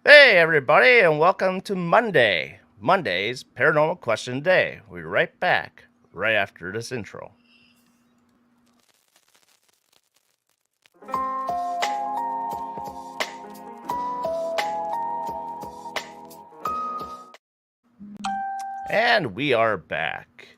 Hey, everybody, and welcome to Monday's Paranormal Question Day. We'll be right back, right after this intro. And we are back.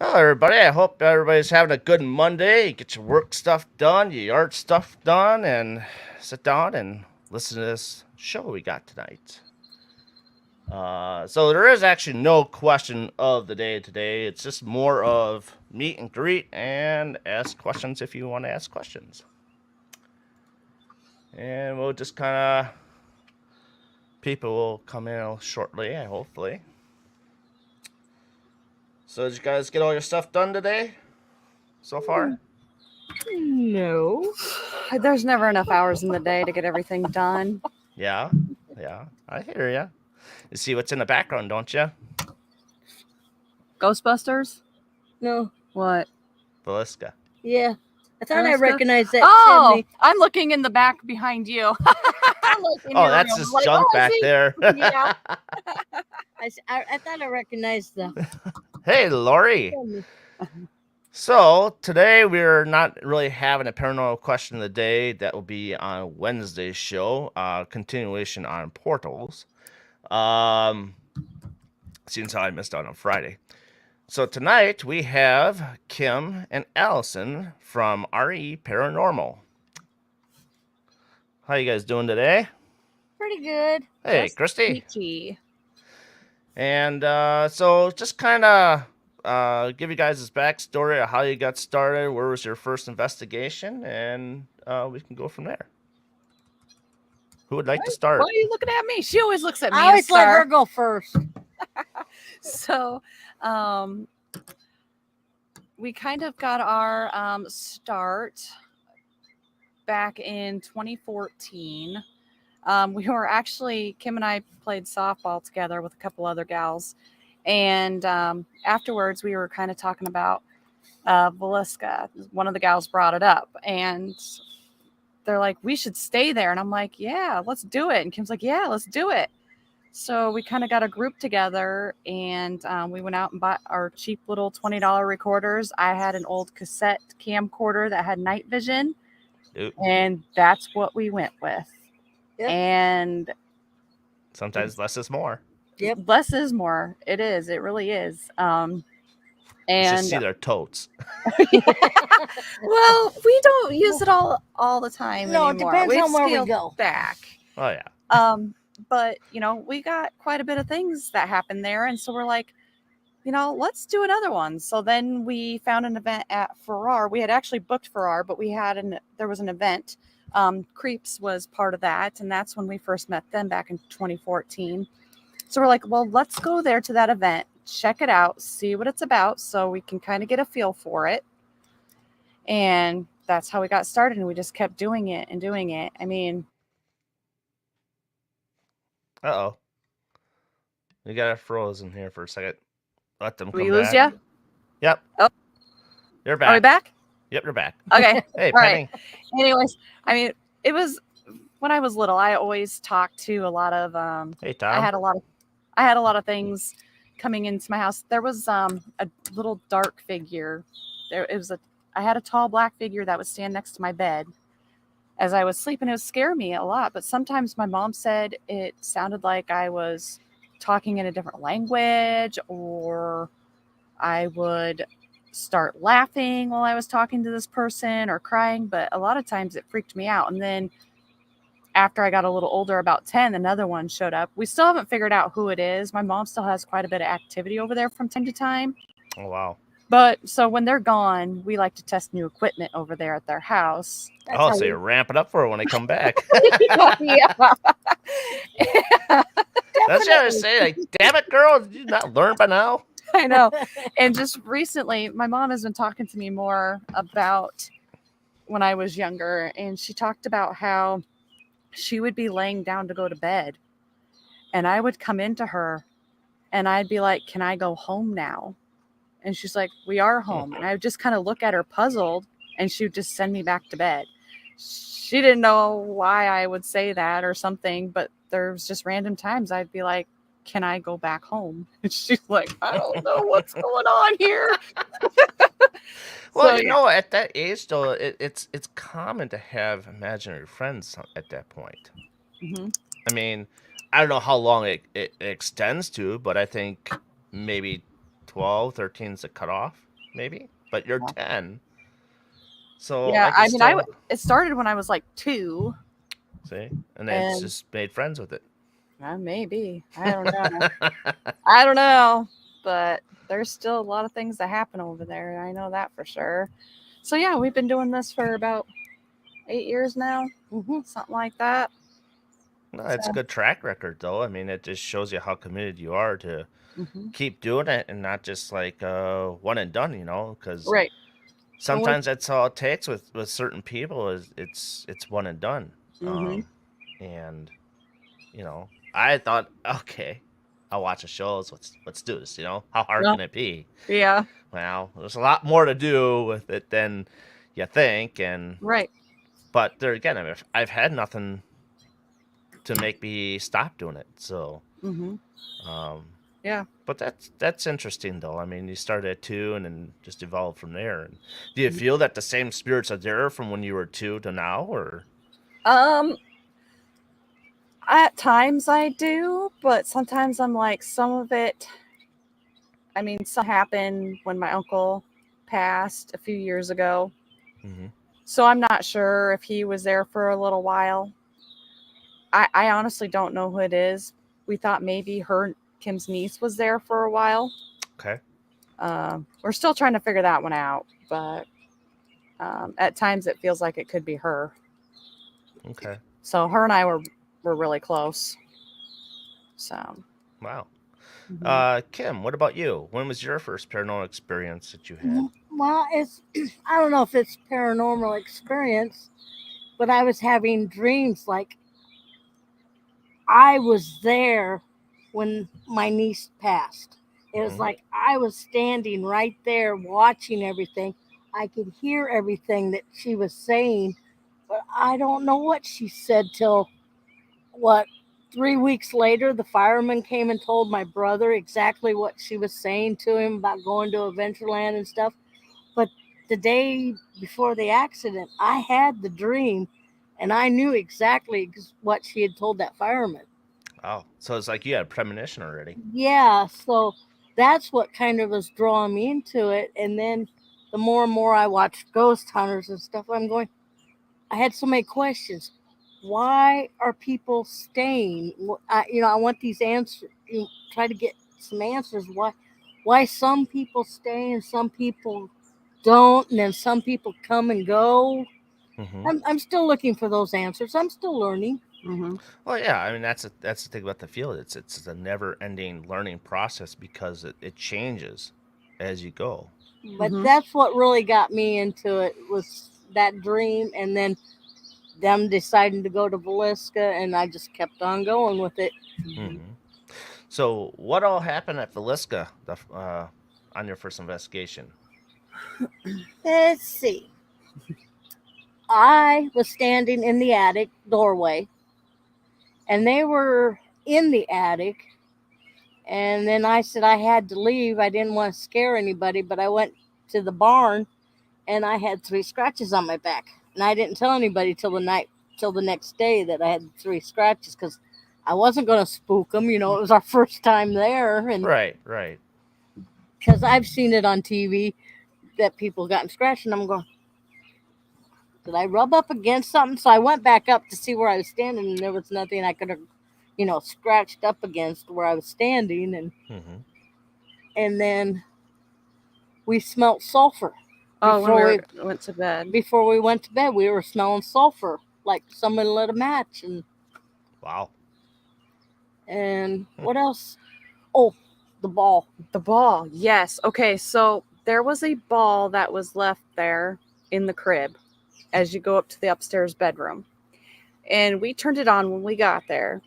Hello, everybody. I hope everybody's having a good Monday. You get your work stuff done, your yard stuff done, and sit down and listen to this show we got tonight. So there is actually no question of the day today. It's just more of meet and greet and ask questions if you want to ask questions. And we'll just kind of people will come in shortly, hopefully. So did you guys get all your stuff done today so far? No. There's never enough hours in the day to get everything done. Yeah, I hear ya. You see what's in the background, don't you? Ghostbusters? No. What? Velisca. Yeah. I thought I Velisca? recognized that Oh, chimney. I'm looking in the back behind you. I'm like in Oh, your that's room. just I'm like, junk oh, I back see. there. Yeah. I thought I recognized the Hey, Lori. chimney. So today we're not really having a paranormal question of the day. That will be on Wednesday's show. Continuation on portals. Since I missed out on Friday. So tonight we have Kim and Allison from RE Paranormal. How you guys doing today? Pretty good. Hey, Just Christy. peachy. And so just kind of give you guys this backstory of how you got started, where was your first investigation, and we can go from there. Who would like to start? Why are you looking at me? She always looks at me. I and always let her start. go first. So, we kind of got our start back in 2014. We were actually, Kim and I played softball together with a couple other gals. And afterwards, we were kind of talking about Velisca. One of the gals brought it up. And they're like, we should stay there. And I'm like, yeah, let's do it. And Kim's like, yeah, let's do it. So we kind of got a group together and we went out and bought our cheap little $20 recorders. I had an old cassette camcorder that had night vision. Oop. And that's what we went with. Yep. And Sometimes less is more. Yep. less is more. It is. It really is. You And should see their totes. well, we don't use it all the time No, it anymore. depends We've on where we scaled go. back. Oh yeah. But we got quite a bit of things that happened there, and so we're like, let's do another one. So then we found an event at Farrar. We had actually booked Farrar, but there was an event. Creeps was part of that, and that's when we first met them back in 2014. So we're like, well, let's go there to that event, check it out, see what it's about, so we can kind of get a feel for it. And that's how we got started, and we just kept doing it and doing it. I mean, Uh-oh. We got it frozen here for a second. Let them come we lose back. you? Yep. Oh. You're back. Are we back? Yep, you're back. Okay. Hey, All Penny. right. Anyways, I mean, it was when I was little. I always talked to a lot of. Hey, Tom. I had a lot of things coming into my house. There was a little dark figure. I had a tall black figure that would stand next to my bed as I was sleeping. It would scare me a lot. But sometimes my mom said it sounded like I was talking in a different language, or I would start laughing while I was talking to this person or crying. But a lot of times it freaked me out. And then after I got a little older, about 10, another one showed up. We still haven't figured out who it is. My mom still has quite a bit of activity over there from time to time. Oh, wow. But so when they're gone, we like to test new equipment over there at their house. That's Oh, how so we- you're ramping up for it when they come back. Yeah. That's what I was saying. Like, damn it, girl. Did you not learn by now? I know. And just recently, my mom has been talking to me more about when I was younger. And she talked about how she would be laying down to go to bed. And I would come into her and I'd be like, can I go home now? And she's like, we are home. And I would just kind of look at her puzzled, and she would just send me back to bed. she didn't know why I would say that or something, but there's just random times I'd be like, can I go back home? And she's like, I don't know what's going on here. Well, So you yeah. know, at that age, though, it's common to have imaginary friends at that point. Mhm. I mean, I don't know how long it extends to, but I think maybe 12, 13 is the cutoff, maybe. But you're 10, so Yeah, I can I mean, still it started when I was like 2, see, and then it's and just made friends with it. maybe I don't know. I don't know, but there's still a lot of things that happen over there. I know that for sure. So yeah, we've been doing this for about 8 years now, something like that. No, it's a So, good track record, though. I mean, it just shows you how committed you are to mhm. keep doing it and not just like one and done, you know, because Right. And we, sometimes that's all it takes with certain people is it's one and done. hmm And you know, I thought, okay, I'll watch the shows. Let's do this. You know, how hard no, can it be? yeah, Well, there's a lot more to do with it than you think, and right. but there again, I've had nothing to make me stop doing it. So, hmm um, Yeah. but that's interesting though. I mean, you started at 2 and then just evolved from there. And do you feel that the same spirits are there from when you were 2 to now, or? Um, at times I do, but sometimes I'm like, some of it. I mean, some happened when my uncle passed a few years ago. Mm-hmm. So I'm not sure if he was there for a little while. I honestly don't know who it is. We thought maybe Kim's niece was there for a while. Okay. We're still trying to figure that one out, but at times it feels like it could be her. Okay. So her and I were really close. So Wow. mhm. Kim, what about you? When was your first paranormal experience that you had? Well, it's I don't know if it's paranormal experience, but I was having dreams like I was there when my niece passed. It was Mm-hmm. like I was standing right there watching everything. I could hear everything that she was saying, but I don't know what she said till what 3 weeks later the fireman came and told my brother exactly what she was saying to him about going to Adventureland and stuff. But the day before the accident, I had the dream and I knew exactly what she had told that fireman. Oh, so it's like you had a premonition already. Yeah, so that's what kind of was drawing me into it. And then the more and more I watched Ghost Hunters and stuff, I'm going, I had so many questions. Why are people staying? I want these answers. Try to get some answers. Why some people stay and some people don't, and then some people come and go. Mm-hmm. I'm still looking for those answers. I'm still learning. Mm-hmm. Well, yeah. I mean, that's the thing about the field. It's a never-ending learning process because it changes as you go. But Mm-hmm. that's what really got me into it was that dream, and then them deciding to go to Velisca, and I just kept on going with it. Mm-hmm. So, what all happened at Velisca on your first investigation? Let's see. I was standing in the attic doorway, and they were in the attic. And then I said I had to leave. I didn't want to scare anybody, but I went to the barn, and I had 3 scratches on my back. And I didn't tell anybody till the next day that I had 3 scratches because I wasn't going to spook them. You know, it was our first time there, and Right, right. because I've seen it on TV that people gotten scratched, and I'm going, did I rub up against something? So I went back up to see where I was standing, and there was nothing I could have, scratched up against where I was standing, Mm-hmm. and then we smelt sulfur Oh, when we before went to bed. we went to bed. We were smelling sulfur like someone lit a match, Wow. and what else? Oh, the ball. The ball, yes. Okay, so there was a ball that was left there in the crib as you go up to the upstairs bedroom. And we turned it on when we got there.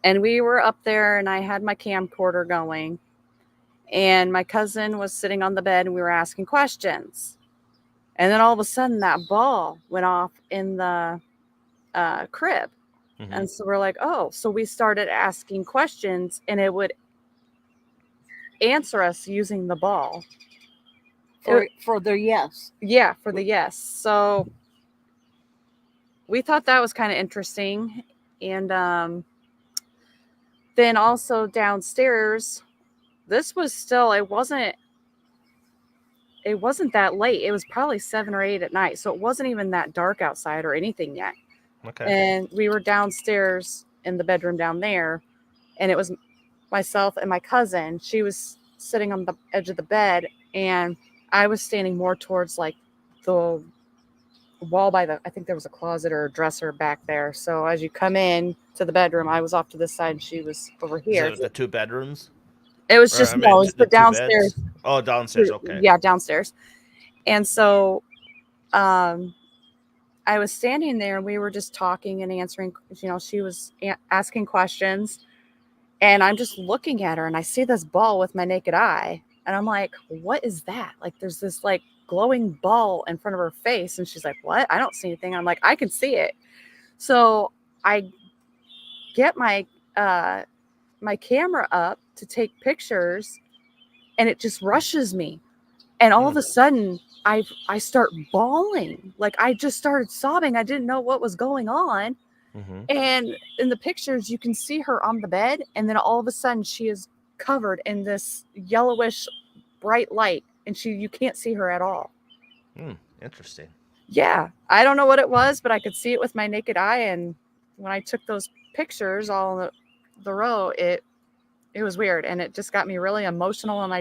And we were up there, and I had my camcorder going. And my cousin was sitting on the bed, and we were asking questions. And then all of a sudden, that ball went off in the crib. Mm-hmm. And so we're like, oh, so we started asking questions and it would answer us using the ball. For their yes. Yeah, for the yes. So we thought that was kind of interesting. And then also downstairs, this was still, it wasn't that late. It was probably 7 or 8 at night. So it wasn't even that dark outside or anything yet. Okay. And we were downstairs in the bedroom down there, and it was myself and my cousin. She was sitting on the edge of the bed, and I was standing more towards like the wall by I think there was a closet or a dresser back there. So as you come in to the bedroom, I was off to this side and she was over here. Is it the 2 bedrooms? It was Or, just, I mean, no, it was the the 2 downstairs. beds? Oh, downstairs. Okay. Yeah, downstairs. And so I was standing there and we were just talking and answering, she was asking questions, and I'm just looking at her and I see this ball with my naked eye. And I'm like, what is that? Like, there's this like glowing ball in front of her face. And she's like, what? I don't see anything. I'm like, I can see it. So I get my camera up to take pictures, and it just rushes me. And all of a sudden I start bawling. Like, I just started sobbing. I didn't know what was going on. Mm-hmm. And in the pictures, you can see her on the bed, and then all of a sudden she is covered in this yellowish bright light, and you can't see her at all. Interesting. Yeah, I don't know what it was, but I could see it with my naked eye. And when I took those pictures all in the row, it was weird, and it just got me really emotional. And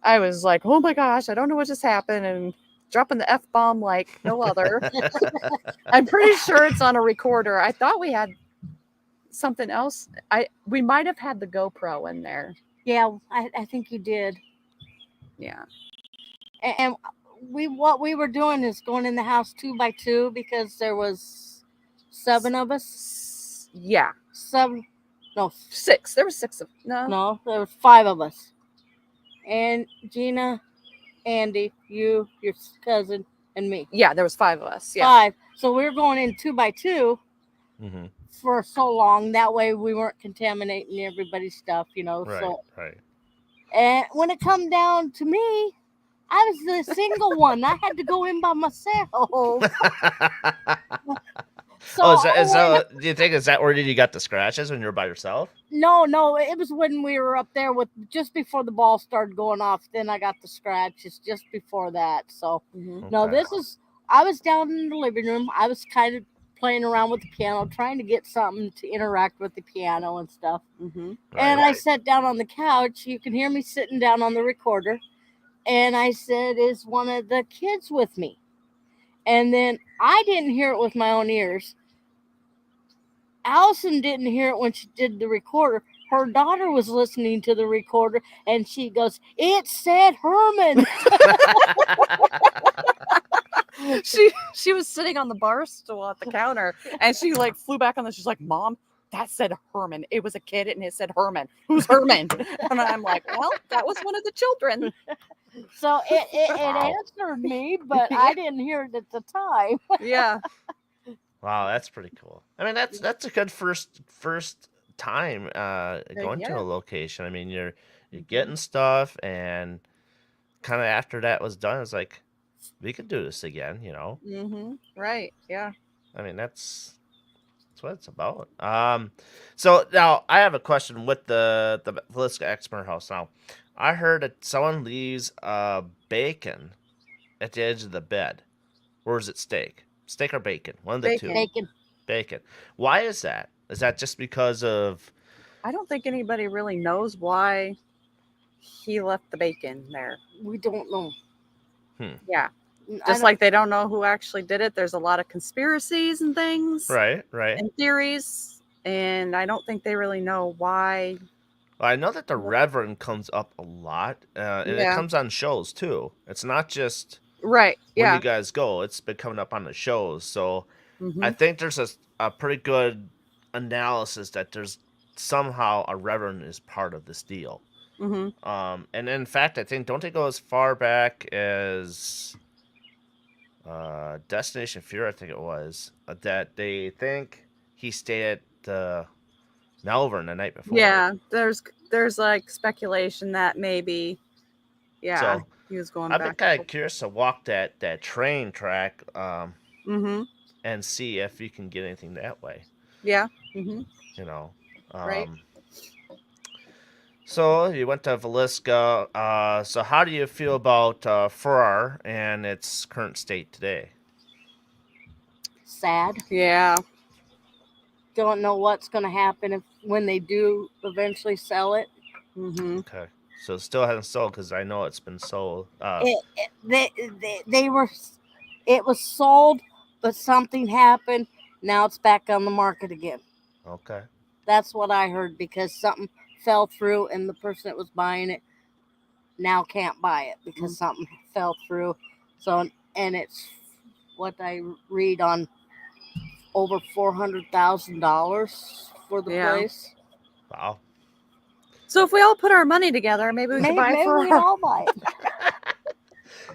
I was like, oh my gosh, I don't know what just happened, and dropping the F-bomb like no other. I'm pretty sure it's on a recorder. I thought we had something else. We might have had the GoPro in there. Yeah, I think you did. Yeah. And what we were doing is going in the house 2 by 2 because there was 7 of us. Yeah. 7. No, 6. There were 6 of no, there were 5 of us. And Gina, Andy, you, your cousin, and me. Yeah, there was 5 of us. Yeah. 5. So we were going in 2 by 2 Mm-hmm. for so long. That way we weren't contaminating everybody's stuff, Right. So, Right. and when it come down to me, I was the single one. I had to go in by myself. So do you think is that where you got the scratches when you were by yourself? No, it was when we were up there with just before the ball started going off. Then I got the scratches just before that. So no, I was down in the living room. I was kind of playing around with the piano, trying to get something to interact with the piano and stuff. Mm-hmm. And I sat down on the couch. You can hear me sitting down on the recorder. And I said, is one of the kids with me? And then I didn't hear it with my own ears. Allison didn't hear it when she did the recorder. Her daughter was listening to the recorder, and she goes, it said Herman. She was sitting on the bar stool at the counter, and she like flew back on this. She's like, Mom, that said Herman. It was a kid, and it said Herman. Who's Herman? And I'm like, well, that was one of the children. So it answered me, but I didn't hear it at the time. Yeah. Wow, that's pretty cool. I mean, that's a good first time going to a location. I mean, you're getting stuff, and kind of after that was done, it's like we could do this again, Mm-hmm. Right. Yeah. I mean, that's what it's about. So now I have a question with the Valiska Exmer house. Now, I heard that someone leaves bacon at the edge of the bed, or is it steak? Steak or bacon? One of the two. Bacon. Why is that? Is that just because of? I don't think anybody really knows why he left the bacon there. We don't know. Yeah. Just like they don't know who actually did it. There's a lot of conspiracies and things. Right. And theories. And I don't think they really know why. Well, I know that the Reverend comes up a lot. And it comes on shows too. It's not just right. When you guys go. It's been coming up on the shows. So I think there's a pretty good analysis that there's somehow a Reverend is part of this deal. Mm-hmm. And in fact, I think, don't they go as far back as Destination Fear, I think it was, that they think he stayed at Melbourne the night before. Yeah, there's like speculation that maybe, yeah, So he was going I've been back. kind of curious to walk that train track Mm-hmm. and see if you can get anything that way. Yeah. Mm-hmm. You know. Right. So you went to Villisca. So how do you feel about Farrar and its current state today? Sad. Yeah. Don't know what's going to happen when they do eventually sell it. Mm-hmm. Okay. So it still hasn't sold because I know it's been sold. They were, it was sold, but something happened. Now it's back on the market again. Okay. That's what I heard, because something fell through and the person that was buying it now can't buy it because something fell through. So, and it's what I read on over $400,000 for the Yeah. place. Wow. So if we all put our money together, maybe we could buy it Maybe for we all buy it.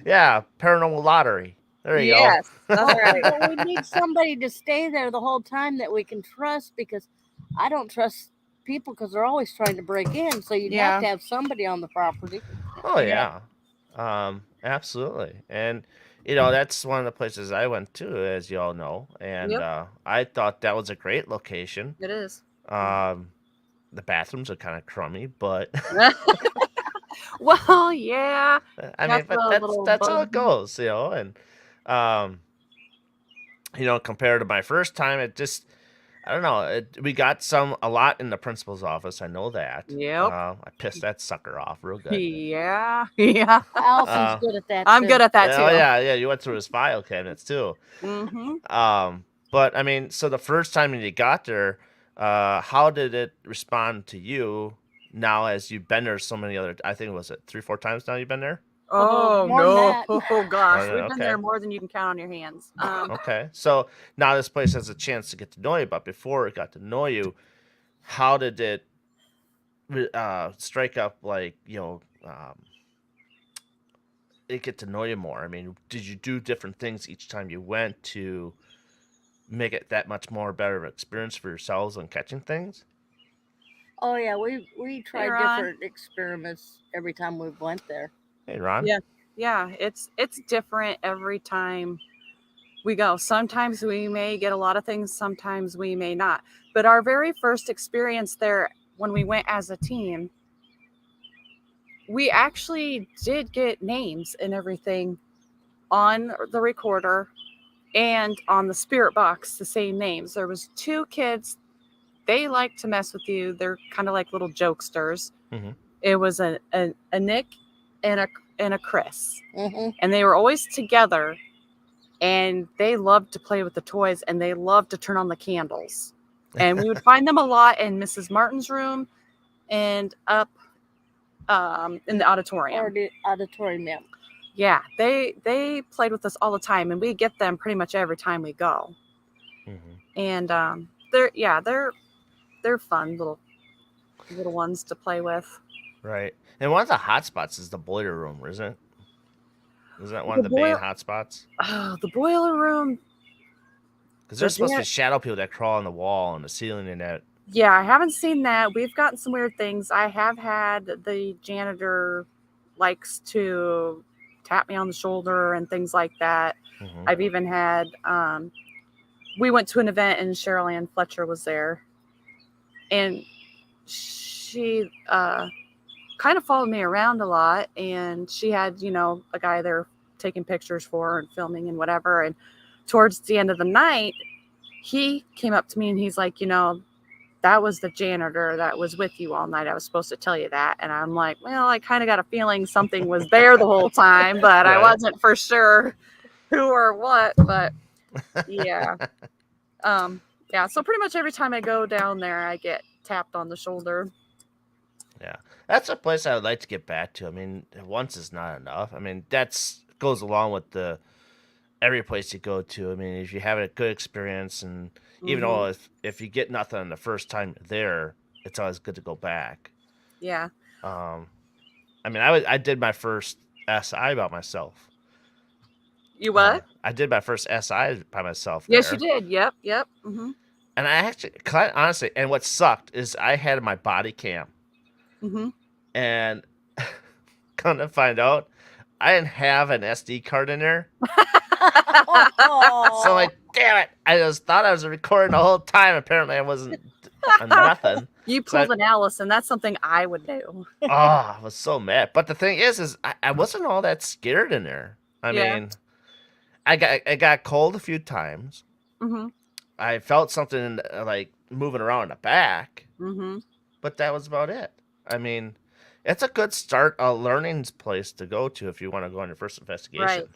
Yeah, paranormal lottery. There you Yes, that's But, right. but we need somebody to stay there the whole time that we can trust, because I don't trust people because they're always trying to break in. So you'd Yeah. have to have somebody on the property. go. Oh Yeah. yeah. Absolutely. And you know, that's one of the places I went to, as you all know. And Yep. I thought that was a great location. It is. Um, the bathrooms are kind of crummy, but Well, yeah, I mean, that's but a little that's how it bug. goes, you know. And um, you know, compared to my first time, it just I don't know. We got a lot in the principal's office. I know that. Yep. I pissed that sucker off real good. Yeah. Yeah. Allison's Uh, good at that I'm too. good at that oh too. yeah. You went through his file cabinets too. Mm-hmm. But I mean, so the first time you got there, how did it respond to you? Now, as you've been there so many other, I think it was it 3, 4 times now you've been there. Oh More than no. that. Oh gosh, we've been there Okay. more than you can count on your hands. Okay. So now this place has a chance to get to know you, but before it got to know you, how did it strike up, like, it get to know you more? I mean, did you do different things each time you went to make it that much more better of an experience for yourselves on catching things? Oh yeah, we Hey, tried Ron. different experiments every time we went there. Hey, Ron. Yeah. Yeah. It's different every time we go. Sometimes we may get a lot of things, sometimes we may not. But our very first experience there, when we went as a team, we actually did get names and everything on the recorder and on the spirit box, the same names. There was 2 kids. They like to mess with you. They're kind of like little jokesters. Mm-hmm. It was a Nick and a Chris, Hmm. and they were always together. And they loved to play with the toys, and they loved to turn on the candles. And we would find them a lot in Mrs. Martin's room and up in the auditorium. Or the auditorium. Yeah. Yeah, they played with us all the time, and we get them pretty much every time we go. Mm-hmm. And they're fun little ones to play with. Right. And one of the hot spots is the boiler room, isn't it? Isn't that one of The the main boil- hot spots? The boiler room. Because The there's supposed to be jan- shadow people that crawl on the wall and the ceiling and that. Yeah, I haven't seen that. We've gotten some weird things. I have had the janitor likes to tap me on the shoulder and things like that. Mm-hmm. I've even had we went to an event and Cheryl Ann Fletcher was there, and she kind of followed me around a lot, and she had a guy there taking pictures for her and filming and whatever. And towards the end of the night, he came up to me and he's like, that was the janitor that was with you all night. I was supposed to tell you that. And I'm like, well, I kind of got a feeling something was there the whole time, but I Right. wasn't for sure who or what. But yeah. Yeah. So pretty much every time I go down there, I get tapped on the shoulder. Yeah. That's a place I would like to get back to. I mean, once is not enough. I mean, that's goes along with the every place you go to. I mean, if you have a good experience, and even though if you get nothing on the first time you're there, it's always good to go back. Yeah. I mean, I did my first SI about myself. You what? I did my first SI by myself Yes, there. you did. Yep. Mm-hmm. And I actually, quite honestly, and what sucked is I had my body cam, Mm-hmm. and come to find out, I didn't have an SD card in there. So I'm like, damn it! I just thought I was recording the whole time. Apparently, I wasn't nothing. You So pulled an Allison. That's something I would do. I was so mad. But the thing is I wasn't all that scared in there. I Yeah. mean, I got cold a few times. Mm-hmm. I felt something like moving around in the back, Mm-hmm. but that was about it. I mean, it's a good start, a learning place to go to if you want to go on your first investigation. Right.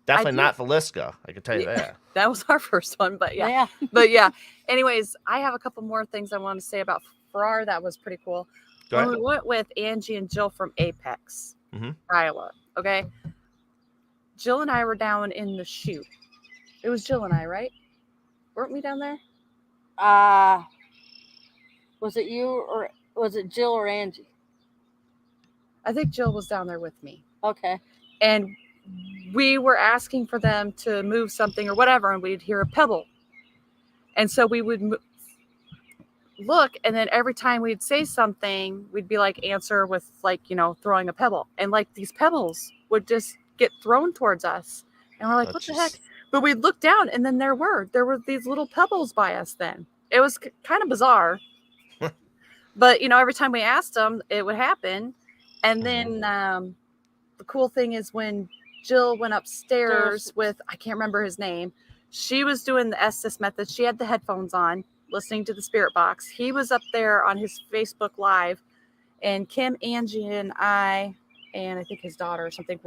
Definitely not Feliska, I can tell you Yeah. that. That was our first one, but yeah. Yeah. But yeah. Anyways, I have a couple more things I want to say about Farrar that was pretty cool. Go When ahead. we went with Angie and Jill from Apex, Mhm. Iowa. Okay. Jill and I were down in the chute. It was Jill and I, right? Weren't we down there? Was it you or was it Jill or Angie? I think Jill was down there with me. Okay. And we were asking for them to move something or whatever, and we'd hear a pebble. And so we would look, and then every time we'd say something, we'd be like, answer with, like, throwing a pebble. And like these pebbles would just get thrown towards us. And we're like, what the heck? But we'd look down, and then there were these little pebbles by us then. It was kind of bizarre. But, every time we asked them, it would happen. And then the cool thing is when Jill went upstairs with, I can't remember his name, she was doing the Estes method. She had the headphones on, listening to the spirit box. He was up there on his Facebook Live, and Kim, Angie, and I think his daughter or something,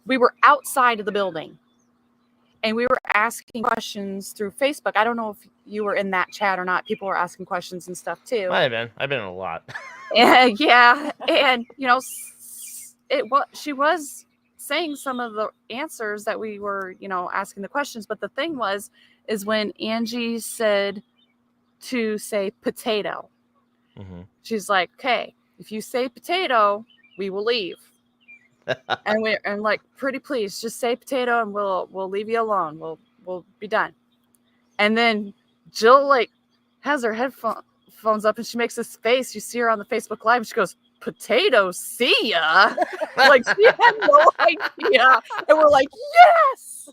we were outside of the building. And we were asking questions through Facebook. I don't know if you were in that chat or not. People were asking questions and stuff too. Might have been. I've been in a lot. Yeah. And, she was saying some of the answers that we were, asking the questions. But the thing is when Angie said to say potato, she's like, okay, if you say potato, we will leave. and like, pretty please just say potato and we'll leave you alone. We'll be done. And then Jill like has her headphones up and she makes this face. You see her on the Facebook Live and she goes, potato, see ya. Like, she had no idea. And we're like, yes.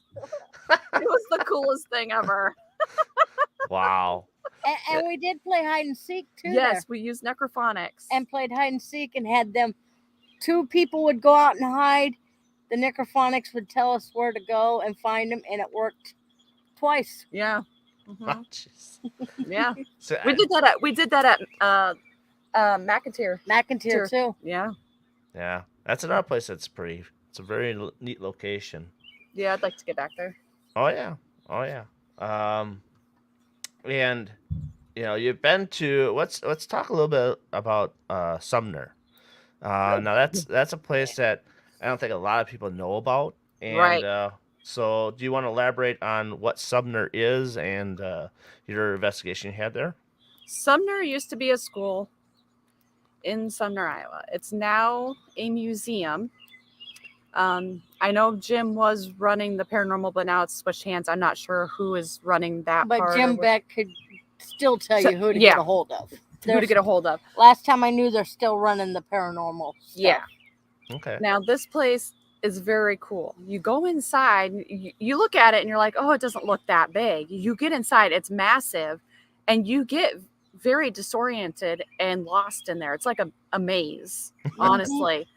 It was the coolest thing ever. Wow. And we did play hide and seek too. Yes, we used necrophonics. And played hide and seek and had them. 2 people would go out and hide. The necrophonics would tell us where to go and find them, and it worked twice. Yeah. Oh, jeez. Yeah. So We did that at McIntyre too. Yeah. Yeah, that's another place that's pretty. It's a very neat location. Yeah, I'd like to get back there. Oh yeah. And you've been to let's talk a little bit about Sumner. Now that's a place that I don't think a lot of people know about. And Right. So do you want to elaborate on what Sumner is and your investigation you had there? Sumner used to be a school in Sumner, Iowa. It's now a museum. I know Jim was running the paranormal, but now it's switched hands. I'm not sure who is running that But part. Jim Beck could still tell you who to yeah. get a hold of. Who to get a hold of. Last time I knew, they're still running the paranormal stuff. Yeah. Okay. Now, this place is very cool. You go inside, you look at it and you're like, oh, it doesn't look that big. You get inside, it's massive, and you get very disoriented and lost in there. It's like a maze, honestly.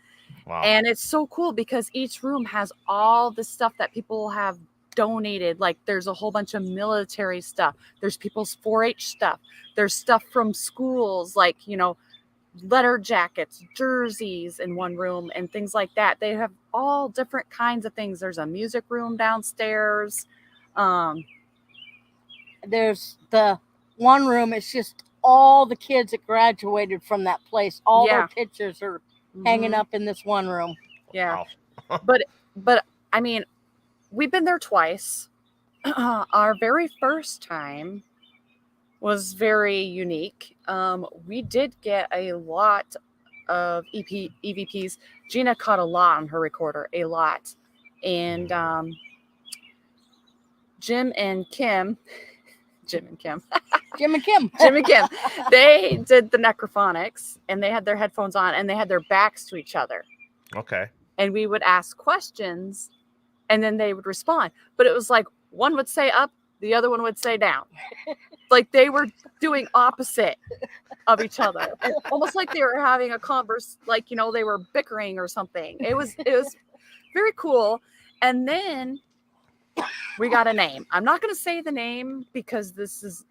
Wow. And it's so cool because each room has all the stuff that people have donated. Like, there's a whole bunch of military stuff. There's people's 4-H stuff. There's stuff from schools, like, letter jackets, jerseys in one room and things like that. They have all different kinds of things. There's a music room downstairs. There's the one room. It's just all the kids that graduated from that place. All their pictures are hanging up in this one room. Yeah. Wow. But I mean, we've been there twice. Our very first time was very unique. We did get a lot of EVPs. Gina caught a lot on her recorder, a lot. And Jim and Kim, Jim and Kim, Jim and Kim. Jim and Kim, they did the necrophonics and they had their headphones on and they had their backs to each other. Okay. And we would ask questions and then they would respond. But it was like one would say up, the other one would say down. Like they were doing opposite of each other. Almost like they were having a converse, like, you know, they were bickering or something. It was very cool. And then we got a name. I'm not going to say the name because this is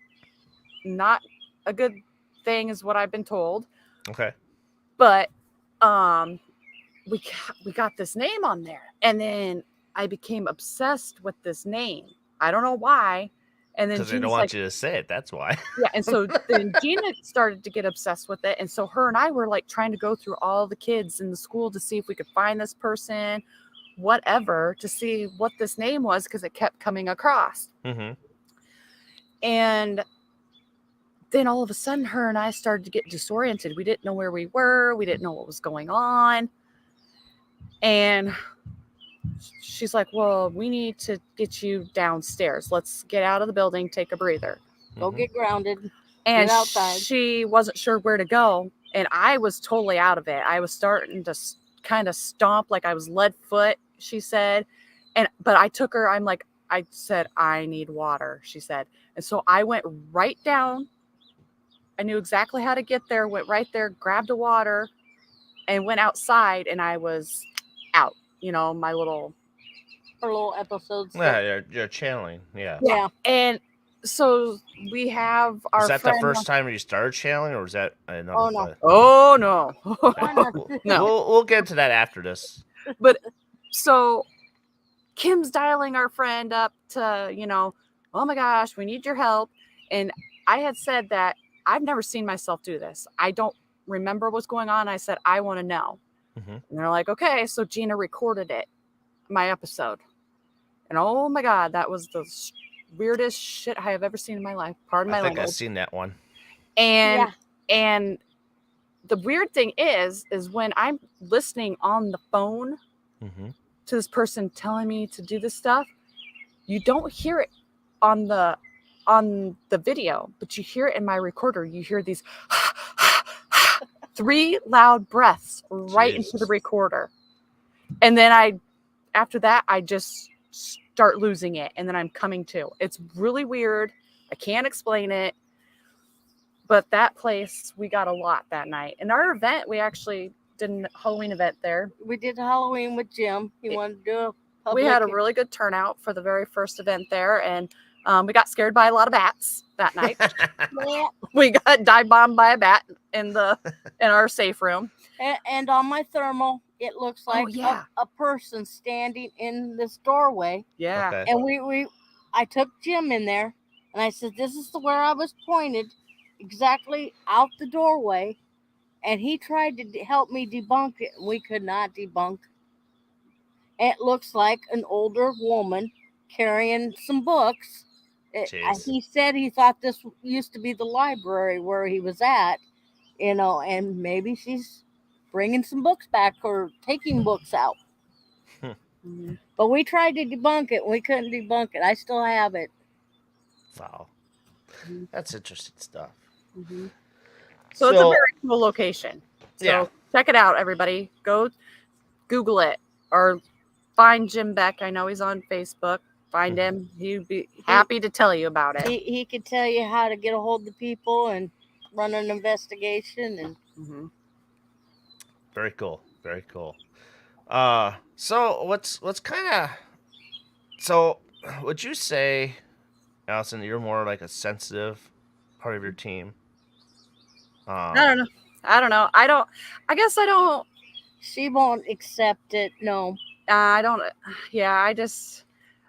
not a good thing is what I've been told. Okay. But we got this name on there. And then I became obsessed with this name. I don't know why. And then Because they don't want you to say it. That's why. Yeah. And so then Gina started to get obsessed with it. And so her and I were like trying to go through all the kids in the school to see if we could find this person, whatever, to see what this name was because it kept coming across. Mm-hmm. And then all of a sudden her and I started to get disoriented. We didn't know where we were. We didn't know what was going on. And she's like, well, we need to get you downstairs. Let's get out of the building, take a breather. Go get grounded. And Get outside. she wasn't sure where to go. And I was totally out of it. I was starting to kind of stomp like I was lead foot, she said. But I took her, I said, I need water, she said. And so I went right down. I knew exactly how to get there, went right there, grabbed a water, and went outside. And I was out, you know, my little... Her little episodes. Yeah, you're channeling. Yeah. Yeah. And so we have our Was that friend... the first time you started channeling, or was that another? Oh, no. Oh, no. No. We'll get to that after this. But so Kim's dialing our friend up to, you know, oh my gosh, we need your help. And I had said that I've never seen myself do this. I don't remember what's going on. I said, I want to know. Mm-hmm. And they're like, okay. So Gina recorded it, my episode. And oh my God, that was the weirdest shit I have ever seen in my life. Pardon my language. I've seen that one. And the weird thing is when I'm listening on the phone Mm-hmm. to this person telling me to do this stuff, you don't hear it on the video, but you hear it in my recorder. You hear these 3 loud breaths right into the recorder. And then after that, I just start losing it. And then I'm coming to. It's really weird. I can't explain it. But that place, we got a lot that night. And our event, we actually did a Halloween event there. We did Halloween with Jim. He wanted to do a public... We had a really good turnout for the very first event there. And we got scared by a lot of bats that night. Yeah. We got dive bombed by a bat in our safe room. And on my thermal, it looks like a person standing in this doorway. Yeah. Okay. And I took Jim in there and I said, this is where I was pointed, exactly out the doorway. And he tried to help me debunk it. We could not debunk. It looks like an older woman carrying some books. He said he thought this used to be the library where he was at, you know, and maybe she's bringing some books back or taking books out. Mm-hmm. But we tried to debunk it. We couldn't debunk it. I still have it. Wow. That's interesting stuff. Mm-hmm. So it's a very cool location. So check it out, everybody. Go Google it or find Jim Beck. I know he's on Facebook. Find him. He'd be happy to tell you about it. He could tell you how to get a hold of the people and run an investigation. And Very cool. Very cool. So what's kind of... So would you say, Allison, that you're more like a sensitive part of your team? I don't know. I guess I don't. She won't accept it. No. I don't. Yeah,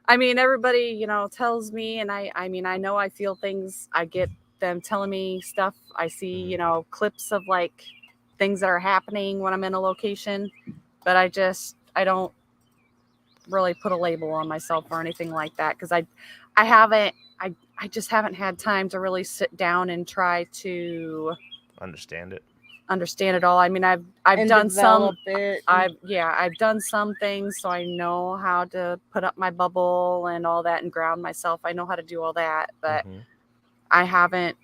I mean, everybody, you know, tells me, and I mean, I know I feel things. I get them telling me stuff. I see, you know, clips of like things that are happening when I'm in a location, but I don't really put a label on myself or anything like that because I just haven't had time to really sit down and try to understand it. understand it all. I mean, I've and done some. develop it. I've done some things, so I know how to put up my bubble and all that and ground myself. I know how to do all that, but Mhm. I haven't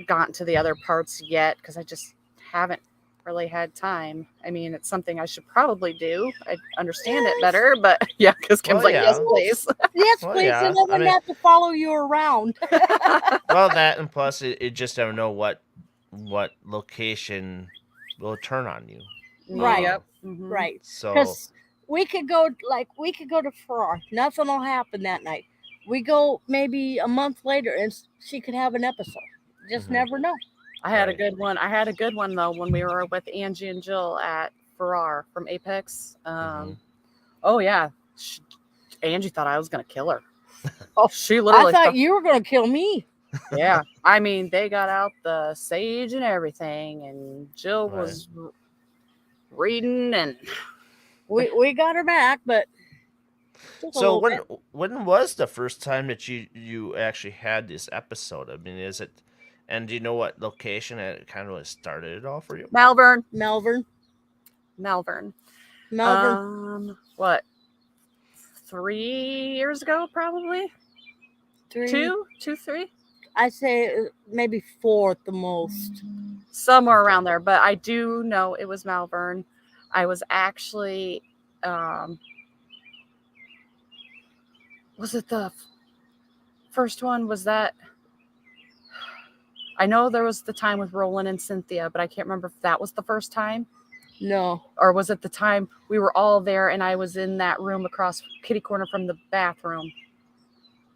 gotten to the other parts yet because I just haven't really had time. I mean, it's something I should probably do. I understand it better, but yeah, because Kim's Well, like, yes, yeah. please. Yes, Well, please, yeah. and then I we mean, have to follow you around. well, that and plus, it just don't know what location will turn on you. Right. Yep. Mhm. Right. So Because we could go to Farrar. Nothing will happen that night. We go maybe a month later, and she could have an episode. Just Mhm. never know. I had a Right. good one. I had a good one though when we were with Angie and Jill at Farrar from Apex. Mhm. Oh yeah, Angie thought I was gonna kill her. Oh, She I literally thought you were going to kill me. yeah. I mean, they got out the sage and everything, and Jill Right. was reading, and We got her back, but took a So little bit. when was the first time that you actually had this episode? I mean, is it, and do you know what location it kind of started it all for you? Malvern. Melbourne. What? 3 years ago, probably 3. 3. I say maybe 4 at the most. Somewhere Okay. around there, but I do know it was Malvern. I was actually, was it the first one? Was that? I know there was the time with Roland and Cynthia, but I can't remember if that was the first time No. or was it the time we were all there and I was in that room across kitty corner from the bathroom,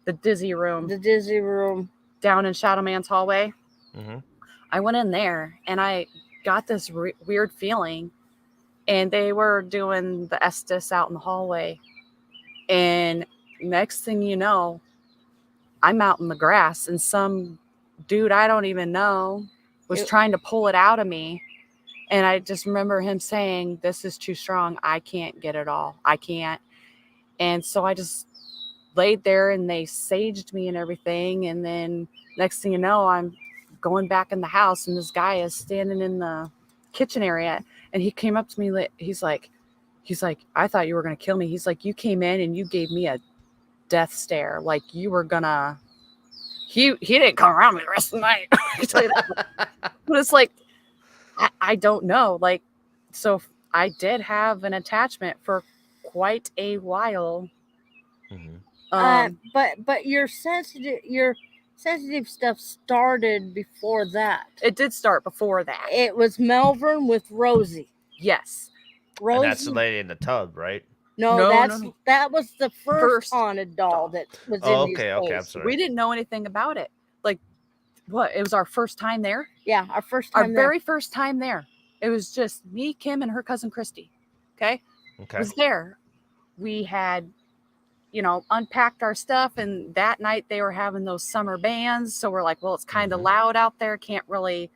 the dizzy room The dizzy room. down in Shadow Man's hallway. Mm-hmm. I went in there and I got this weird feeling, and they were doing the Estes out in the hallway. And next thing you know, I'm out in the grass and some dude I don't even know was trying to pull it out of me. And I just remember him saying, "This is too strong. I can't get it all. I can't." And so I just laid there and they saged me and everything. And then next thing you know, I'm going back in the house and this guy is standing in the kitchen area and he came up to me. He's like, "I thought you were going to kill me." He's like, "You came in and you gave me a death stare. Like you were gonna," he didn't come around me the rest of the night. I can tell you that. But it's like, I don't know. Like, so I did have an attachment for quite a while. Mm-hmm. But your sensitive stuff started before that. It did start before that. It was Melbourne with Rosie. Yes. Rosie. And that's the lady in the tub, right? No, No. that was the first haunted doll that was Oh, in his okay, face. I'm sorry. We didn't know anything about it. Like, what? It was our first time there? Yeah, our first Our time there. very first time there. It was just me, Kim, and her cousin Christy. Okay? Okay. Was there. We had, unpacked our stuff, and that night they were having those summer bands. So we're like, well, it's kind of Mhm. loud out there. Can't really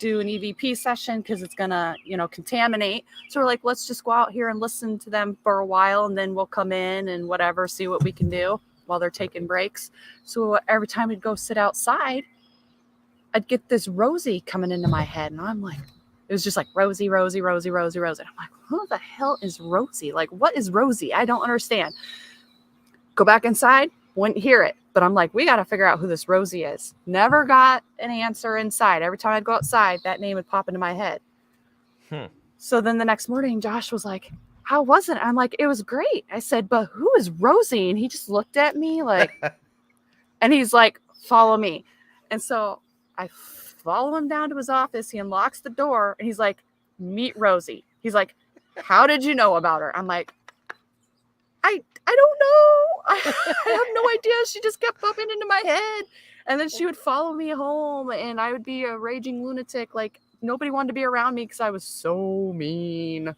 do an EVP session because it's gonna, contaminate. So we're like, let's just go out here and listen to them for a while, and then we'll come in and whatever, see what we can do while they're taking breaks. So every time we'd go sit outside, I'd get this Rosie coming into my head, and I'm like, it was just like Rosie, Rosie, Rosie, Rosie, Rosie. And I'm like, who the hell is Rosie? Like, what is Rosie? I don't understand. Go back inside, wouldn't hear it. But I'm like, we got to figure out who this Rosie is. Never got an answer inside. Every time I'd go outside, that name would pop into my head. So then the next morning, Josh was like, how was it? I'm like, it was great. I said, but who is Rosie? And he just looked at me like, and he's like, follow me. And so I follow him down to his office. He unlocks the door and he's like, meet Rosie. He's like, how did you know about her? I'm like, I don't know. I have no idea. She just kept popping into my head. And then she would follow me home and I would be a raging lunatic. Like nobody wanted to be around me because I was so mean.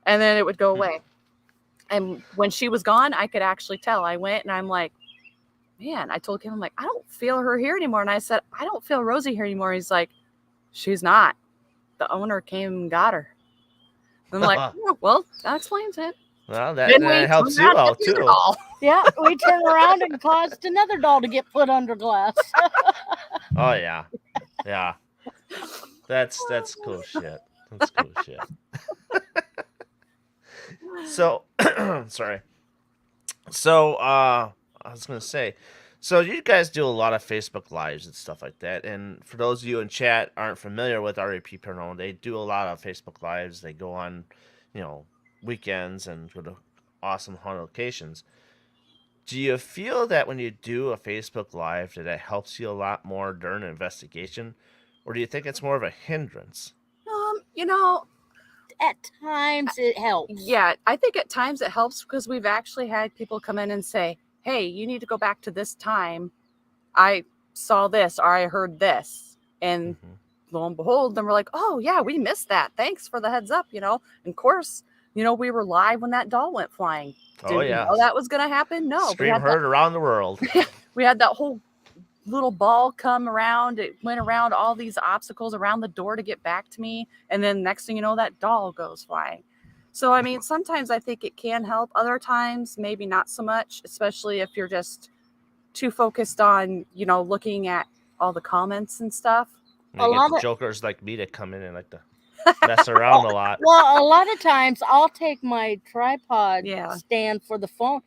And then it would go away. And when she was gone, I could actually tell. I went and I'm like, man, I told Kim, I'm like, I don't feel her here anymore. And I said, I don't feel Rosie here anymore. He's like, she's not. The owner came and got her. I'm like, oh, well, that explains it. Well, that helps you out too. Yeah, we turned around and caused another doll to get put under glass. Oh yeah, yeah. That's cool shit. That's cool shit. So, sorry. So, I was gonna say, so you guys do a lot of Facebook Lives and stuff like that. And for those of you in chat aren't familiar with REP Paranormal, they do a lot of Facebook Lives. They go on, you know, weekends and go to awesome haunted locations. Do you feel that when you do a Facebook Live, that it helps you a lot more during an investigation, or do you think it's more of a hindrance? You know, At times it helps. yeah, I think at times it helps because we've actually had people come in and say, "Hey, you need to go back to this time. I saw this or I heard this." And Mm-hmm. lo and behold, then we're like, "Oh, yeah, we missed that. Thanks for the heads up." And of course, we were live when that doll went flying. Oh Did we yeah, know that was going to happen? No. scream heard around the world. We had that whole little ball come around. It went around all these obstacles around the door to get back to me. And then next thing you know, that doll goes flying. So, I mean, sometimes I think it can help. Other times, maybe not so much, especially if you're just too focused on, looking at all the comments and stuff. And you A get lot the of- jokers like me that come in and like to mess around a lot. Well, a lot of times I'll take my tripod Yeah. stand for the phone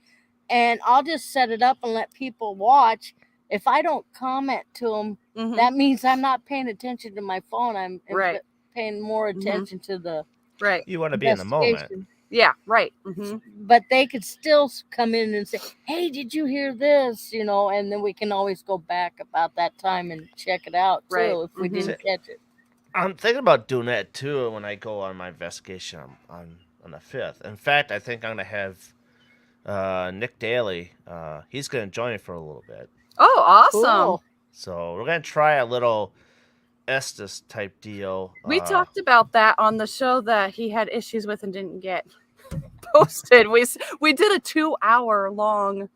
and I'll just set it up and let people watch. If I don't comment to them, Mhm. that means I'm not paying attention to my phone. I'm Right. paying more attention to the Right. You want to be in the moment. investigation. Yeah. Right. Mm-hmm. But they could still come in and say, "Hey, did you hear this?" And then we can always go back about that time and check it out too Right. if we Mhm. didn't catch it. I'm thinking about doing that too when I go on my investigation on the 5th. In fact, I think I'm gonna have Nick Daly. He's gonna join me for a little bit. Oh, awesome. Cool. So we're gonna try a little Estes type deal. We talked about that on the show that he had issues with and didn't get posted. We did a 2-hour long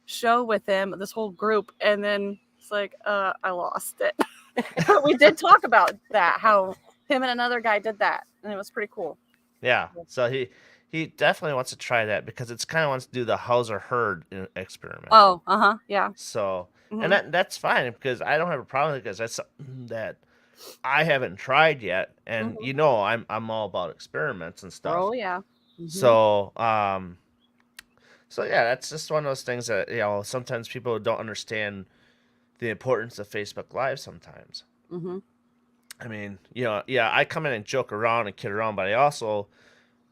show with him, this whole group, and then it's like, I lost it. But we did talk about that, how him and another guy did that, and it was pretty cool. Yeah. So he definitely wants to try that because it's kind of wants to do the Hauser herd experiment. Oh, yeah. So Mhm. and that's fine because I don't have a problem because that's something that I haven't tried yet, and Mhm. I'm all about experiments and stuff. Oh, yeah. Mhm. So yeah, that's just one of those things that sometimes people don't understand the importance of Facebook Live. Sometimes, Mhm. I mean, yeah, I come in and joke around and kid around, but I also,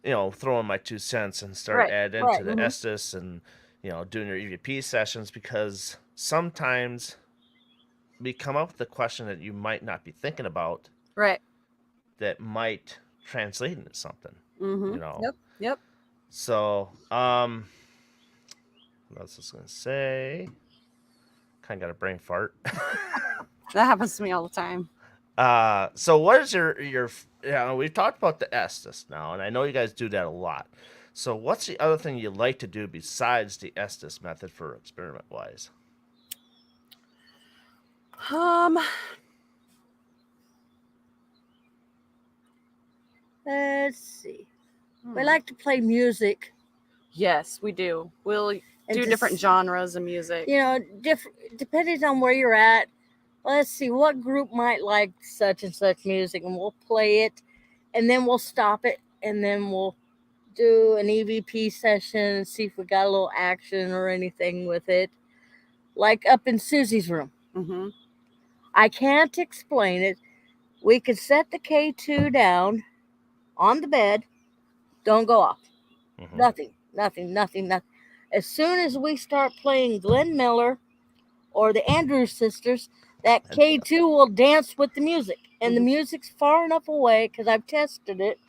throw in my 2 cents and start Right, adding right, to the mhm. Estes and doing your EVP sessions because sometimes we come up with a question that you might not be thinking about Right. that might translate into something. Mhm. Yep. So, what else was I gonna say? Kind of got a brain fart. That happens to me all the time. So what is your we've talked about the Estes now, and I know you guys do that a lot. So what's the other thing you like to do besides the Estes method for experiment wise? Let's see. We Hmm. like to play music. Yes, we do. We'll And do different genres of music. Different depending on where you're at. Let's see what group might like such and such music, and we'll play it, and then we'll stop it, and then we'll do an EVP session and see if we got a little action or anything with it. Like up in Susie's room. Mm-hmm. I can't explain it. We could set the K2 down on the bed. Don't go off. Mm-hmm. Nothing. As soon as we start playing Glenn Miller or the Andrews Sisters, that K2 will dance with the music. And the music's far enough away, because I've tested it,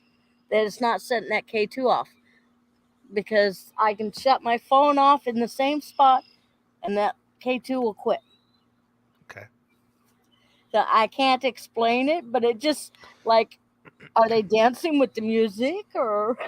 that it's not setting that K2 off. Because I can shut my phone off in the same spot, and that K2 will quit. Okay. So I can't explain it, but it just, like, are they dancing with the music, or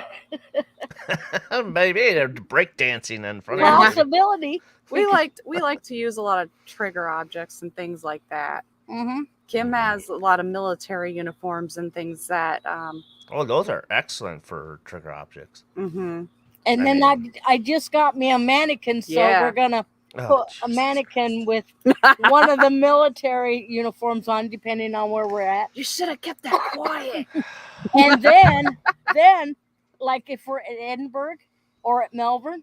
Maybe they're break dancing in front of you. possibility? We like to use a lot of trigger objects and things like that. Mm-hmm. Kim has a lot of military uniforms and things that. Oh, those are excellent for trigger objects. Mm-hmm. And I then mean- I just got me a mannequin, so Yeah. we're gonna put a Jesus mannequin with one of the military uniforms on, depending on where we're at. You should have kept that quiet. And then, like if we're at Edinburgh or at Melbourne,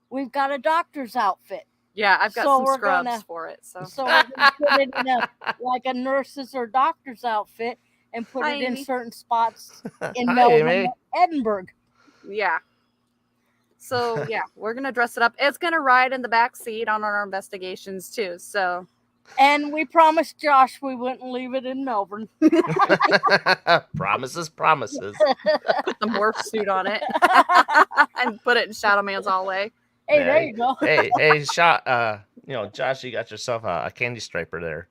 we've got a doctor's outfit. Yeah, I've got So some we're scrubs gonna- for it. So So we're gonna put it in a nurse's or doctor's outfit and put Hi, it in Amy. certain spots in Hi, Melbourne, Amy. Edinburgh. yeah. So yeah, we're gonna dress it up. It's gonna ride in the back seat on our investigations too. So And we promised Josh we wouldn't leave it in Melbourne. Promises, promises. put the morph suit on it and put it in Shadow Man's hallway. Hey, there you go. Hey, Josh, you got yourself a candy striper there.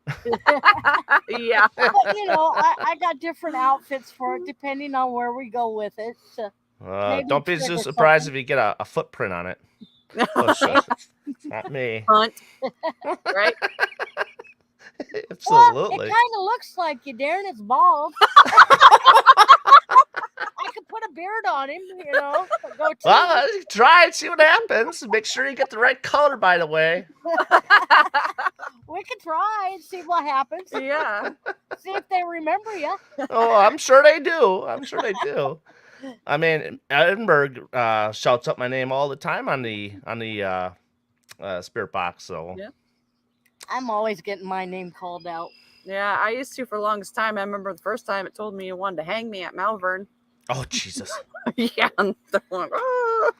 Yeah. But I got different outfits for it depending on where we go with it. So maybe Don't be trigger too surprised something. if you get a footprint on it. Oh, shush. It's not me. Hunt. Right? Well, Absolutely. it kind of looks like you, Darren. It's bald. I could put a beard on him, Go Well, try and see what happens. Make sure you get the right color, by the way. We could try and see what happens. Yeah. See if they remember you. Oh, I'm sure they do. I'm sure they do. I mean, Edinburgh shouts up my name all the time on the spirit box. So Yeah. I'm always getting my name called out. Yeah, I used to for the longest time. I remember the first time it told me it wanted to hang me at Malvern. oh Jesus, Yeah. And they're like, "Ah."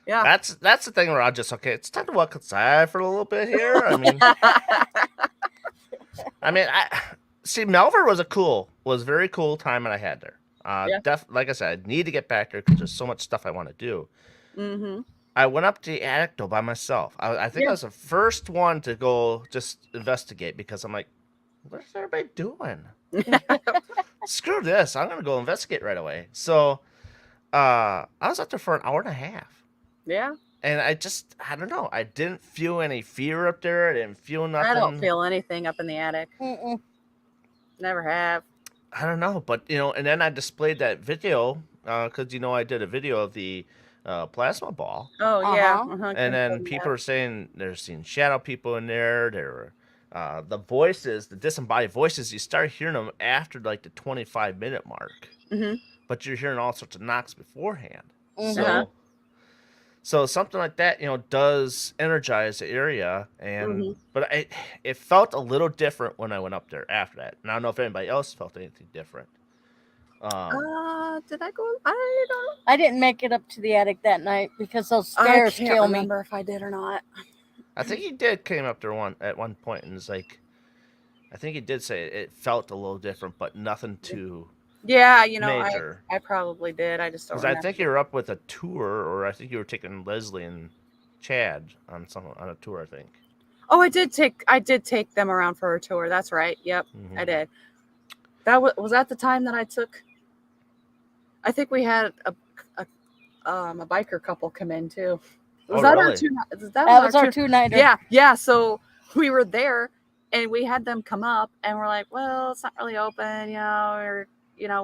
Yeah. that's the thing where I just it's time to walk outside for a little bit here. I see Melbourne was a very cool time that I had there. Yeah. Like I said, I need to get back there because there's so much stuff I want to do. Mm-hmm. I went up to the attic though by myself. I think I was the first one to go just investigate because I'm like, what is everybody doing? Screw this! I'm gonna go investigate right away. So, I was up there for an hour and a half, Yeah. and I don't know. I didn't feel any fear up there. I didn't feel nothing. I don't feel anything up in the attic. Mm-mm. Never have. I don't know, but and then I displayed that video because I did a video of the plasma ball. Oh yeah. Uh-huh. And then people are saying they're seeing shadow people in there. There were the voices, the disembodied voices. You start hearing them after like the 25-minute mark, Mhm. but you're hearing all sorts of knocks beforehand. Mhm. Uh-huh. So something like that, does energize the area, and Mhm. but it felt a little different when I went up there after that. And I don't know if anybody else felt anything different. Did I go? I don't. I didn't make it up to the attic that night because those I stairs can't kill me. remember if I did or not. I think he did came up there at one point, and it's like, I think he did say it felt a little different, but nothing too Yeah, major. I probably did. I just don't Because I remember. think you were up with a tour, or I think you were taking Leslie and Chad on a tour. I think. Oh, I did take them around for a tour. That's right. Yep, Mhm. I did. That was that the time that I took. I think we had a biker couple come in too. Was Oh, that really? our two? That was our two-nighter. Yeah. So we were there, and we had them come up, and we're like, "Well, it's not really open, or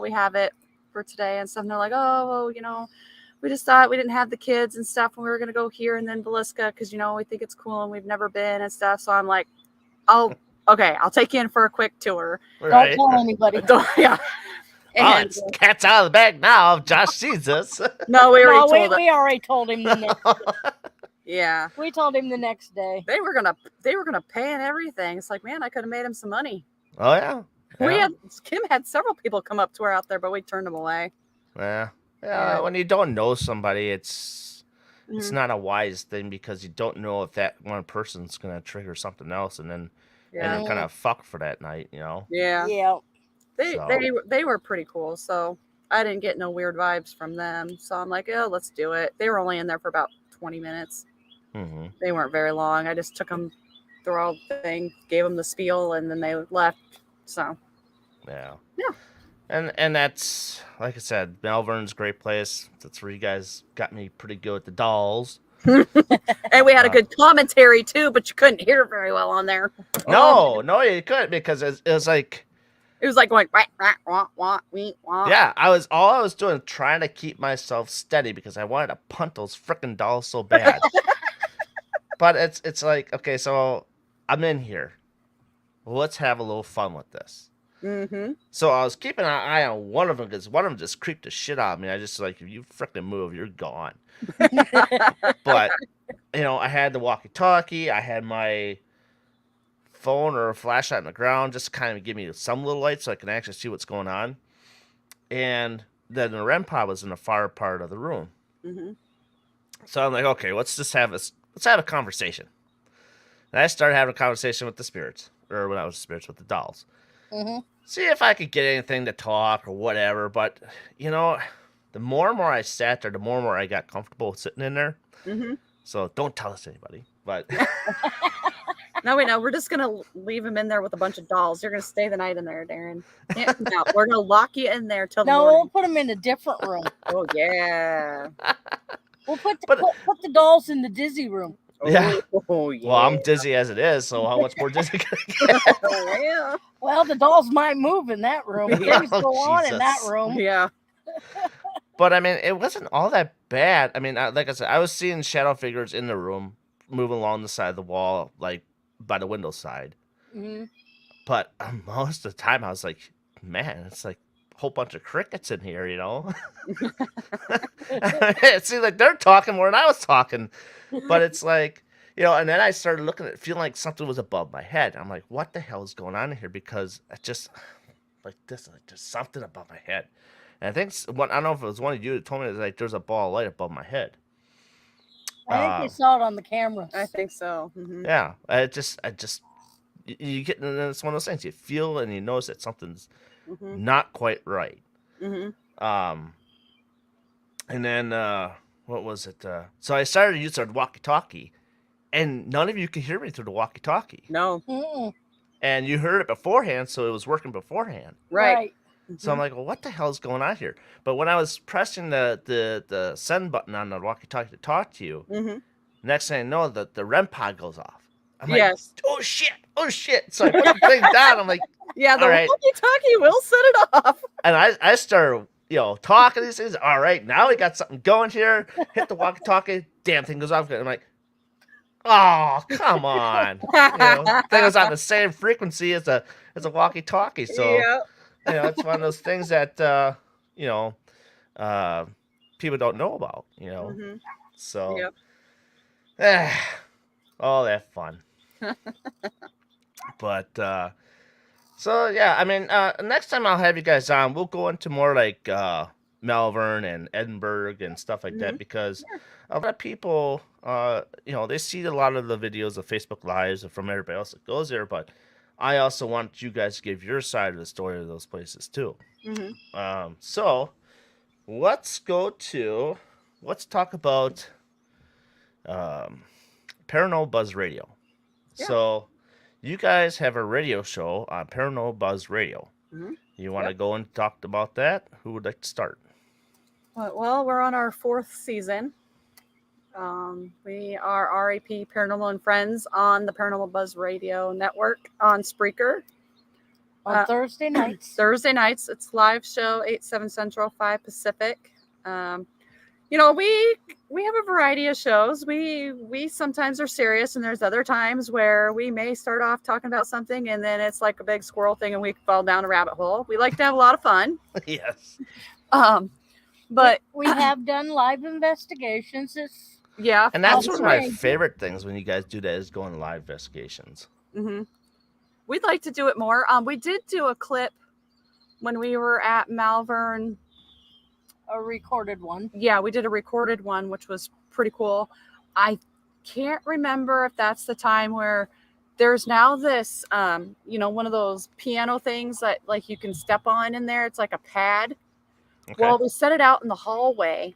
we have it for today and stuff." And they're like, "Oh, well, we just thought we didn't have the kids and stuff, and we were gonna go here and then Villisca because we think it's cool and we've never been and stuff." So I'm like, "Oh, okay, I'll take you in for a quick tour." Right. Don't tell anybody. Yeah. Oh, And it's cat's out of the bag now. If Josh sees us. no, we already No, told them. we already told him. Yeah. We told him the next day. They were gonna pay and everything. It's like, man, I could have made him some money. Oh yeah. Kim had several people come up to her out there, but we turned them away. Yeah. Yeah. When you don't know somebody, it's Mhm. not a wise thing because you don't know if that one person's gonna trigger something else, and then Yeah. you're kind of fucked for that night. Yeah. Yeah. They were pretty cool. So I didn't get no weird vibes from them. So I'm like, oh, let's do it. They were only in there for about 20 minutes. Mm-hmm. They weren't very long. I just took them through all the thing, gave them the spiel, and then they left. So Yeah. Yeah. And that's, like I said, Malvern's a great place. That's where you guys got me pretty good with the dolls. and we had a good commentary too, but you couldn't hear very well on there. No, you couldn't because it was like, It was like going wah, wah, wah, wah, wee, wah. yeah, all I was doing trying to keep myself steady because I wanted to punt those freaking dolls so bad. but it's like, okay, so I'm in here. Let's have a little fun with this. Mm-hmm. So I was keeping an eye on one of them because one of them just creeped the shit out of me. I just like, if you freaking move, you're gone. But I had the walkie-talkie. I had my phone or a flashlight on the ground just to kind of give me some little light so I can actually see what's going on. And then the REM pod was in the far part of the room. Mm-hmm. So I'm like, okay, let's have a conversation. And I started having a conversation with the spirits, or when I was spirits with the dolls. Mm-hmm. See if I could get anything to talk or whatever. But the more and more I sat there, the more and more I got comfortable sitting in there. Mm-hmm. So don't tell this to anybody. But No, wait, no, we're just gonna leave him in there with a bunch of dolls. You're gonna stay the night in there, Darren. No, we're gonna lock you in there till the No, we'll morning. put them in a different room. Oh yeah. We'll put But- put the dolls in the dizzy room. Yeah. Oh yeah. well, I'm dizzy as it is. So how much more dizzy can I get? Oh, yeah. Well, the dolls might move in that room. Yeah. Things go on in that Jesus. room. Yeah. But I mean, it wasn't all that bad. I mean, like I said, I was seeing shadow figures in the room moving along the side of the wall, like by the window side. Mm-hmm. But most of the time, I was like, man, it's like a whole bunch of crickets in here, It seemed like they're talking more than I was talking. But it's like, and then I started looking at it, feeling like something was above my head. I'm like, what the hell is going on here? Because it just, like this, like just something above my head. And I think, I don't know if it was one of you that told me, that like there's a ball of light above my head. I think we saw it on the camera. I think so. Mm-hmm. Yeah, I just, you get, and it's one of those things, you feel and you notice that something's Mm-hmm. not quite right. Mm-hmm. And then what was it? So I started to use our walkie-talkie, and none of you could hear me through the walkie-talkie. No. Mm-mm. And you heard it beforehand, so it was working beforehand. Right. So I'm like, well, what the hell is going on here? But when I was pressing the send button on the walkie-talkie to talk to you, Mm-hmm. next thing I know, the REM pod goes off. I'm like, Yes. oh shit! So I put the thing down. I'm like, Yeah, the all right. walkie-talkie will set it off. And I started, talking these things. All right, now we got something going here. Hit the walkie-talkie. Damn thing goes off. I'm like, oh, come on. Thing was on the same frequency as a walkie-talkie. So, Yeah. it's one of those things that, people don't know about, Mm-hmm. So, Yep. all that fun. But, so yeah, I mean, next time I'll have you guys on, we'll go into more like Malvern and Edinburgh and stuff like that, because a lot of people, they see a lot of the videos of Facebook Lives from everybody else that goes there, but I also want you guys to give your side of the story of those places too. Mm-hmm. So let's talk about Paranormal Buzz Radio. Yeah. So you guys have a radio show on Paranormal Buzz Radio. Mm-hmm. You want to go and talk about that? Who would like to start? Well, we're on our 4th season. We are REP Paranormal and Friends on the Paranormal Buzz Radio Network on Spreaker. On Thursday nights. Thursday nights, it's live show, 8/7 Central, 5 Pacific. We have a variety of shows. We sometimes are serious, and there's other times where we may start off talking about something, and then it's like a big squirrel thing, and we fall down a rabbit hole. We like to have a lot of fun. Yes. But we have done live investigations. yeah, And that's one of my Right. favorite things when you guys do that, is going live investigations. Mm-hmm. We'd like to do it more. We did do a clip when we were at Malvern. A recorded one. Yeah, we did a recorded one, which was pretty cool. I can't remember if that's the time where there's now this, one of those piano things that like you can step on in there. It's like a pad. Okay. Well, we set it out in the hallway,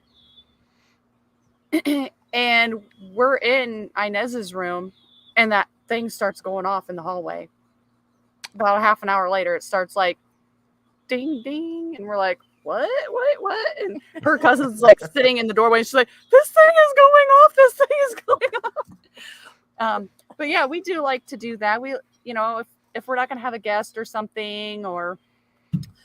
and we're in Inez's room, and that thing starts going off in the hallway. About a half an hour later, it starts like ding, ding, and we're like, what? And her cousin's like sitting in the doorway, and she's like, this thing is going off. This thing is going off. But yeah, we do like to do that. We, if we're not going to have a guest or something, or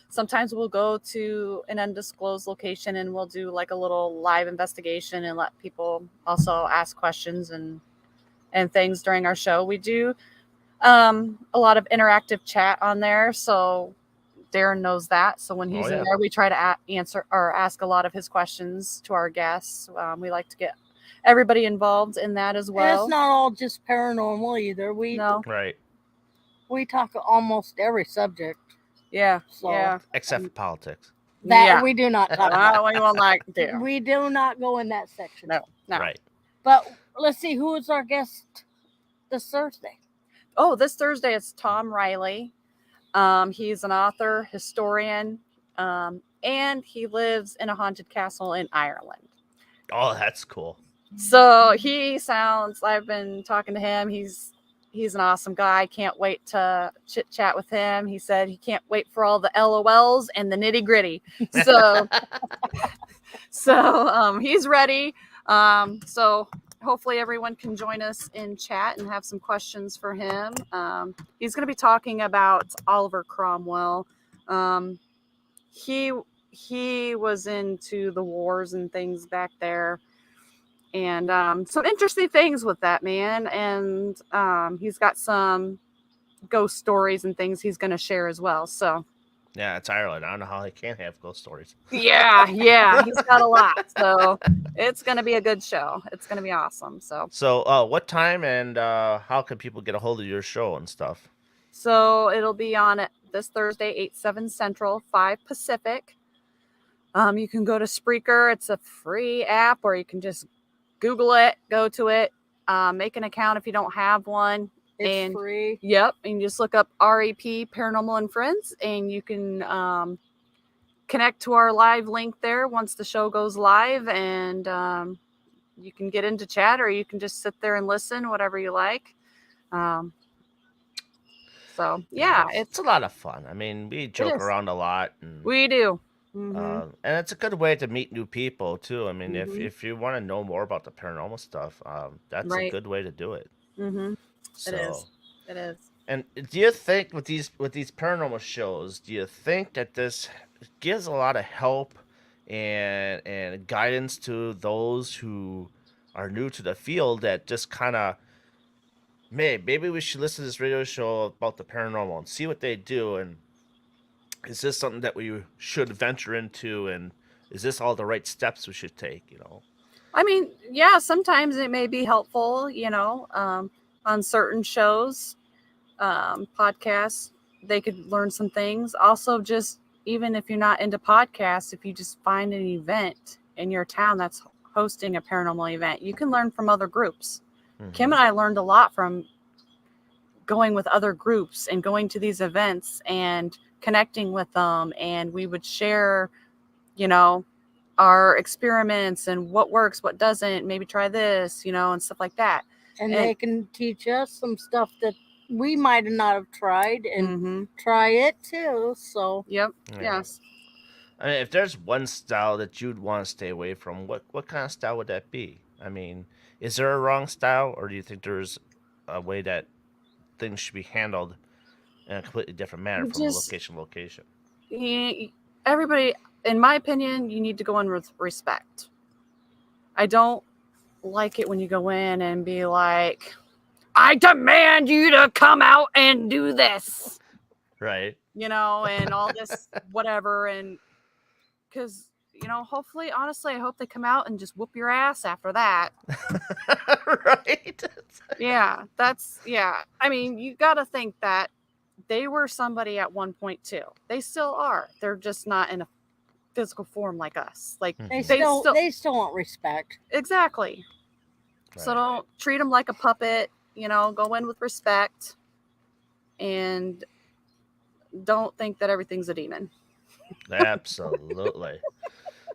sometimes we'll go to an undisclosed location and we'll do like a little live investigation and let people also ask questions and and things during our show. We do a lot of interactive chat on there, so Darren knows that. So when he's in there, we try to answer or ask a lot of his questions to our guests. We like to get everybody involved in that as well. And it's not all just paranormal either. We talk almost every subject. Yeah. So, yeah. Except for politics. That we do not talk about. We will not do. We do not go in that section. No. Right. But let's see, who is our guest this Thursday? Oh, this Thursday it's Tom Riley. He's an author, historian, and he lives in a haunted castle in Ireland. Oh, that's cool. So I've been talking to him. He's an awesome guy. Can't wait to chit chat with him. He said he can't wait for all the LOLs and the nitty gritty. So he's ready. So hopefully everyone can join us in chat and have some questions for him. He's going to be talking about Oliver Cromwell. He was into the wars and things back there, and some interesting things with that man. And he's got some ghost stories and things he's going to share as well. So yeah, it's Ireland. I don't know how he can't have ghost stories. Yeah, he's got a lot. So it's going to be a good show. It's going to be awesome. So what time and how can people get a hold of your show and stuff? So it'll be on this Thursday, 8/7 Central, 5 Pacific. You can go to Spreaker. It's a free app, or you can just Google it, go to it, make an account if you don't have one. It's free. Yep. And you just look up REP Paranormal and Friends, and you can connect to our live link there once the show goes live, and you can get into chat, or you can just sit there and listen, whatever you like. So yeah, it's a lot of fun. I mean, we joke around a lot, and we do. And it's a good way to meet new people too. I mean, if you want to know more about the paranormal stuff, that's a good way to do it. So, it is. And do you think with these paranormal shows, do you think that this gives a lot of help and guidance to those who are new to the field, that just kind of, maybe we should listen to this radio show about the paranormal and see what they do, and is this something that we should venture into, and is this all the right steps we should take, I mean, yeah, sometimes it may be helpful, on certain shows, podcasts, they could learn some things. Also, just even if you're not into podcasts, if you just find an event in your town that's hosting a paranormal event, you can learn from other groups. Kim and I learned a lot from going with other groups and going to these events and connecting with them, and we would share, our experiments and what works, what doesn't, maybe try this, and stuff like that. And they can teach us some stuff that we might not have tried, and try it too. So Yes. I mean, if there's one style that you'd want to stay away from, what kind of style would that be? I mean, is there a wrong style, or do you think there's a way that things should be handled in a completely different manner from location to location? Everybody, in my opinion, you need to go in with respect. I don't like it when you go in and be like, I demand you to come out and do this. Right. And all this whatever. And because, hopefully, honestly, I hope they come out and just whoop your ass after that. Right. Yeah. I mean, you got to think that they were somebody at one point too. They still are. They're just not in a physical form like us. Like they still want respect. Exactly. Right. So don't treat them like a puppet. Go in with respect, and don't think that everything's a demon. Absolutely.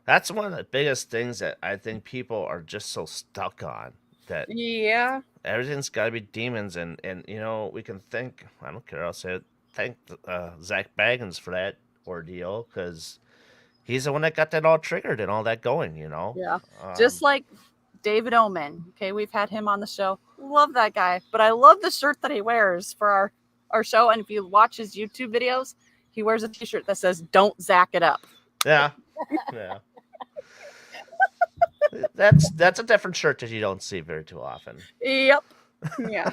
That's one of the biggest things that I think people are just so stuck on. That everything's got to be demons, and we can thank, I don't care, I'll say it, thank Zach Baggins for that ordeal, because he's the one that got that all triggered and all that going. Yeah. Just like David Oman. Okay, we've had him on the show. Love that guy, but I love the shirt that he wears for our show. And if you watch his YouTube videos, he wears a t-shirt that says "Don't Zach it up." Yeah. That's a different shirt that you don't see very too often. Yep. Yeah.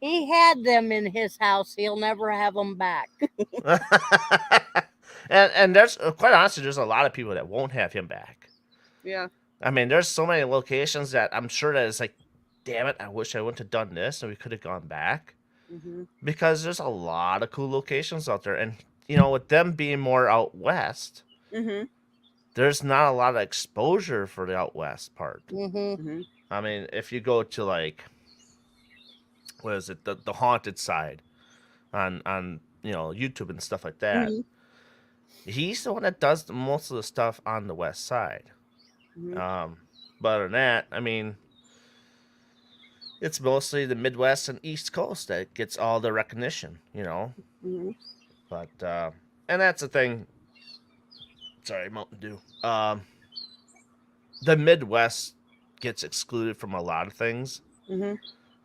He had them in his house. He'll never have them back. And there's quite honestly, there's a lot of people that won't have him back. Yeah. I mean, there's so many locations that I'm sure that it's like, damn it, I wish I wouldn't have done this and we could have gone back. Mm-hmm. Because there's a lot of cool locations out there. And, with them being more out west, Mm-hmm. there's not a lot of exposure for the out west part. Mm-hmm. Mm-hmm. I mean, if you go to like, what is it, the haunted side on YouTube and stuff like that, Mm-hmm. he's the one that does most of the stuff on the west side. Mm-hmm. But other than that, I mean, it's mostly the Midwest and East Coast that gets all the recognition, Mm-hmm. But and that's the thing. Sorry, Mountain Dew. The Midwest gets excluded from a lot of things. Mm-hmm.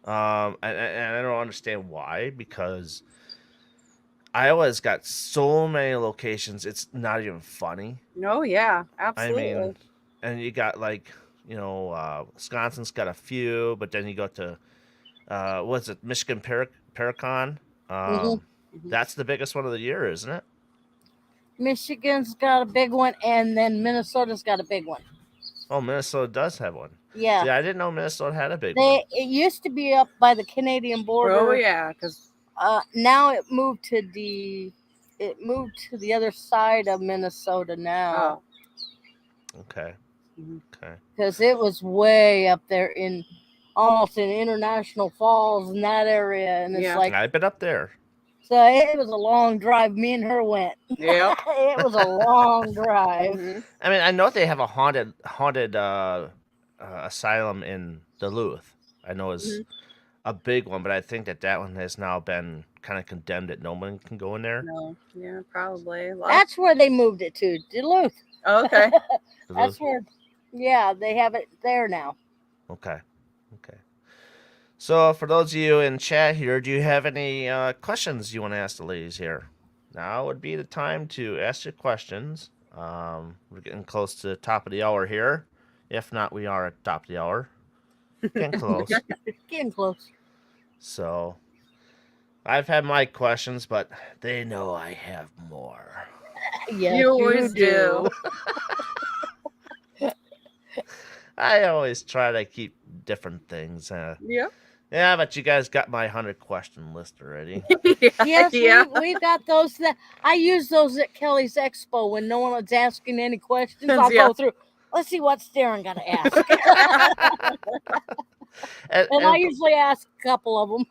And I don't understand why, because Iowa's got so many locations. It's not even funny. No, yeah, I mean, absolutely. and you got like, Wisconsin's got a few, but then you go to what's it, Michigan Paracon. Mm-hmm. Mm-hmm. That's the biggest one of the year, isn't it? Michigan's got a big one, and then Minnesota's got a big one. Oh, Minnesota does have one. Yeah. See, I didn't know Minnesota had a big one. It used to be up by the Canadian border. Oh yeah, because Now it moved to the other side of Minnesota now. Okay. Mhm. Okay. Because it was way up there in almost in International Falls in that area, and it's Yeah. like, I've been up there. so it was a long drive. Me and her went. Yep. It was a long drive. Mhm. I mean, I know they have a haunted asylum in Duluth. I know it's Mhm. a big one, but I think that one has now been kind of condemned that no one can go in there. No, yeah, probably. That's where they moved it to, Duluth. Oh, okay. That's Duluth. where, yeah, they have it there now. Okay. Okay. So, for those of you in chat here, do you have any questions you want to ask the ladies here? Now would be the time to ask your questions. We're getting close to the top of the hour here. If not, we are at the top of the hour. Getting close. Getting close. So, I've had my questions, but they know I have more. Yes, You always do. I always try to keep different things. Yep. Yeah, but you guys got my 100-question list already. Yes, Yeah. we've got those. That I use those at Kelly's Expo when no one was asking any questions. I'll Yeah. go through. Let's see what Darren got to ask, and, and I and, usually ask a couple of them.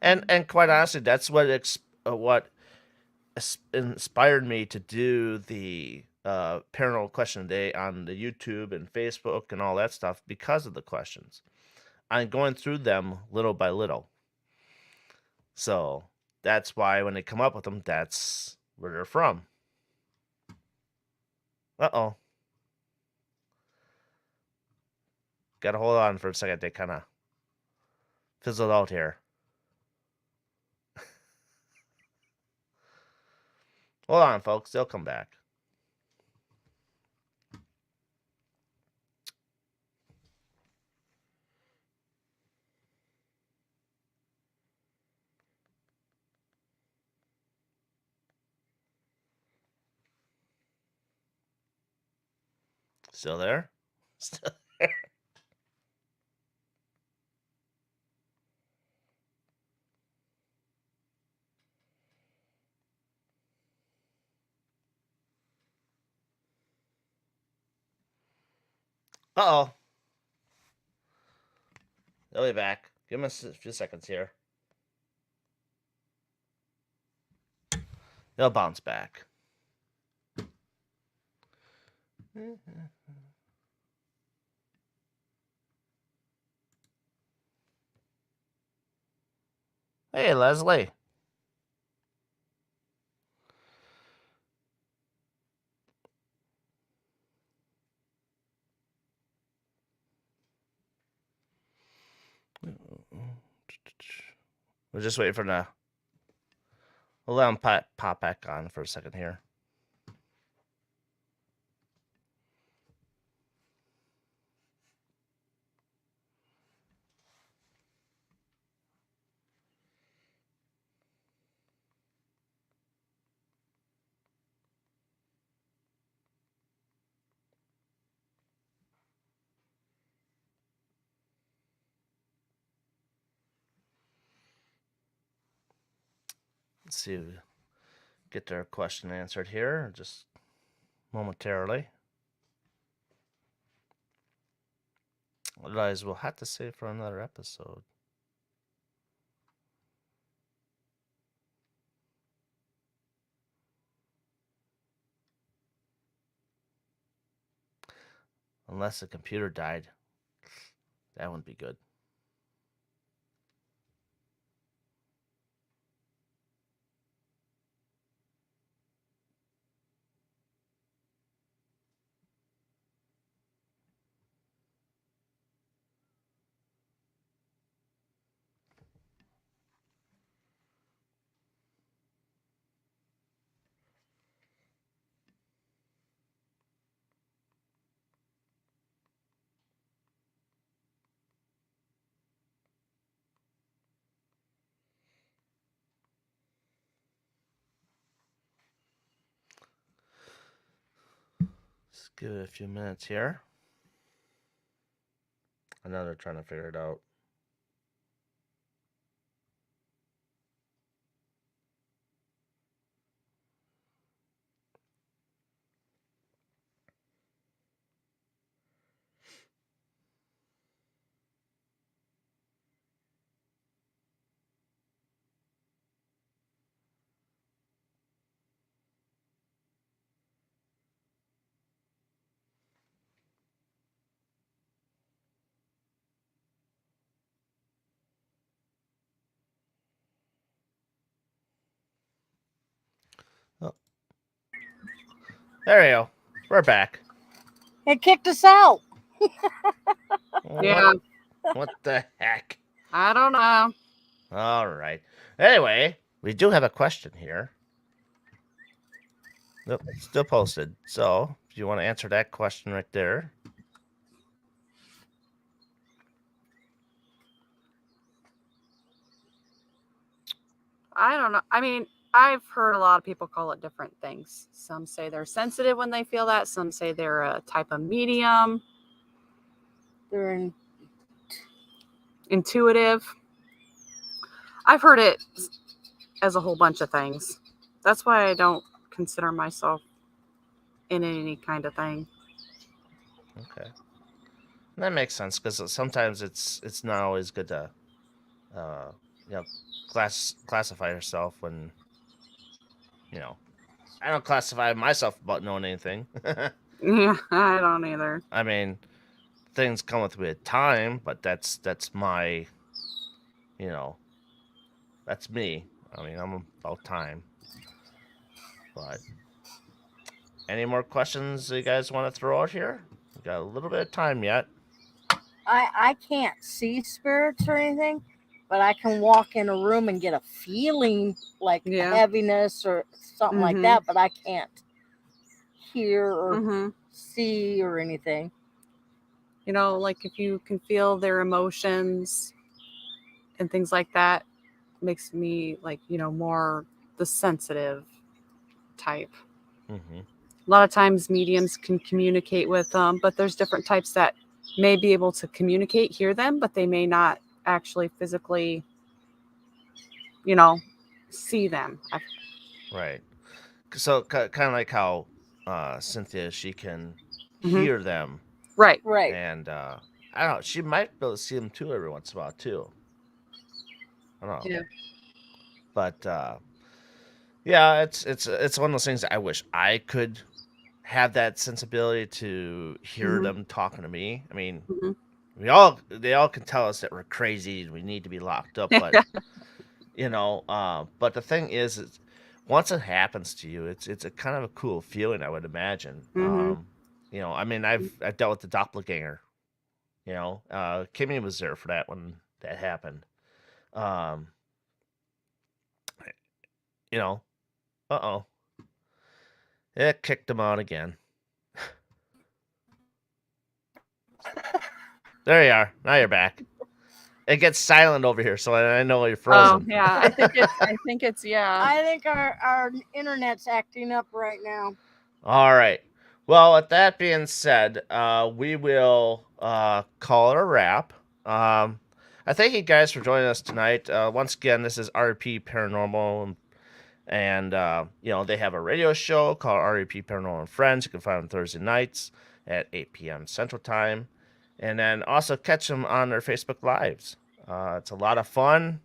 and quite honestly, that's what inspired me to do the paranormal question of the day on the YouTube and Facebook and all that stuff, because of the questions. I'm going through them little by little. So that's why when they come up with them, that's where they're from. Uh-oh. Gotta hold on for a second. They kind of fizzled out here. Hold on, folks. They'll come back. Still there? Still there. Uh-oh. They'll be back. Give them a few seconds here. They'll bounce back. Hey, Leslie. We're just waiting for the. We'll let them pop back on for a second here. Let's see. Get their question answered here just momentarily. Otherwise, we'll have to save for another episode. Unless the computer died. That wouldn't be good. Let's give it a few minutes here. I know they're trying to figure it out. Oh. There we go. We're back. It kicked us out. Yeah. What the heck? I don't know. All right. Anyway, we do have a question here. Nope, still posted. So, if you want to answer that question right there. I don't know. I mean, I've heard a lot of people call it different things. Some say they're sensitive when they feel that. Some say they're a type of medium, They're intuitive. I've heard it as a whole bunch of things. That's why I don't consider myself in any kind of thing. Okay. That makes sense because sometimes it's not always good to, you know, classify yourself when, you know, I don't classify myself about knowing anything. Yeah, I don't either. I mean, things come with time, but that's my, you know, that's me. I mean, I'm about time. But any more questions you guys want to throw out here? We got a little bit of time yet. I can't see spirits or anything, but I can walk in a room and get a feeling like Yeah. heaviness or something like Mhm. that, but I can't hear or Mm-hmm. see or anything. You know, like if you can feel their emotions and things like that, makes me like, you know, more the sensitive type. Mm-hmm. A lot of times mediums can communicate with them, but there's different types that may be able to communicate, hear them, but they may not actually physically, you know, see them. Right. So kind of like how Cynthia, she can Mhm. hear them, Right. Right. and I don't know. She might be able to see them too every once in a while too. I don't know. Yeah. But yeah, it's one of those things that I wish I could have that sensibility to hear Mhm. them talking to me. I mean, Mhm. they all can tell us that we're crazy and we need to be locked up, but you know, but the thing is once it happens to you, it's a kind of a cool feeling, I would imagine. Mhm. You know, I mean, I've dealt with the doppelganger. You know, Kimmy was there for that when that happened. Um, you know, uh-oh, it kicked him out again. There you are. Now you're back. It gets silent over here, so I know you're Oh frozen. yeah, I think it's yeah. I think our internet's acting up right now. All right. Well, with that being said, we will call it a wrap. I thank you guys for joining us tonight. Once again, this is RP Paranormal. And, they have a radio show called REP Paranormal and Friends. You can find them Thursday nights at 8 p.m. Central Time. And then also catch them on their Facebook Lives. It's a lot of fun.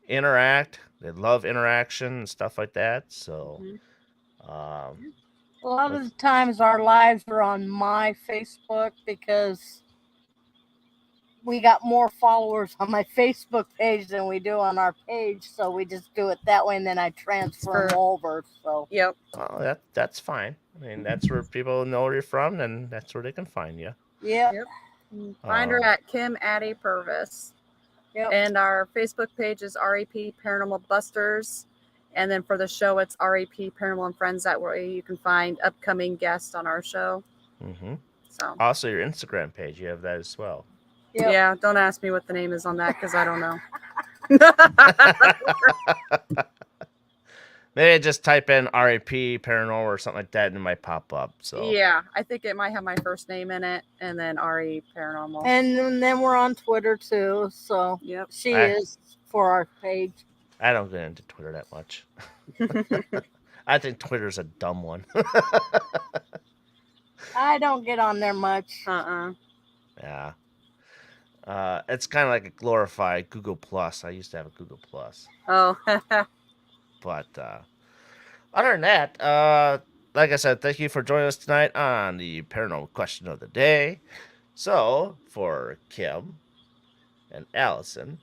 Interact. They love interaction and stuff like that. So, A lot of the times our lives are on my Facebook because we got more followers on my Facebook page than we do on our page, so we just do it that way, and then I transfer them over. So Yep. well, that's fine. I mean, that's where people know where you're from, and that's where they can find you. yeah, Yep. Find her at Kim Addie Purvis. Yep. And our Facebook page is REP Paranormal Busters. And then for the show, it's REP Paranormal and Friends. That way you can find upcoming guests on our show. Mm-hmm. So Also, your Instagram page, you have that as well. Yep. Yeah, don't ask me what the name is on that because I don't know. Maybe just type in RAP Paranormal or something like that, and it might pop up. So Yeah, I think it might have my first name in it, and then RE Paranormal. And then we're on Twitter too. So Yep. she is for our page. I don't get into Twitter that much. I think Twitter's a dumb one. I don't get on there much. Yeah. It's kind of like a glorified Google Plus. I used to have a Google Plus. Oh. But other than that, like I said, thank you for joining us tonight on the Paranormal Question of the Day. So, for Kim and Allison,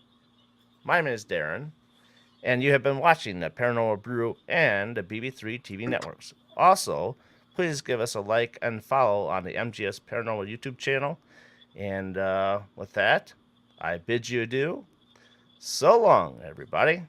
my name is Darren, and you have been watching the Paranormal Brew and the BB3 TV networks. Also, please give us a like and follow on the MGS Paranormal YouTube channel. And with that, I bid you adieu. So long, everybody.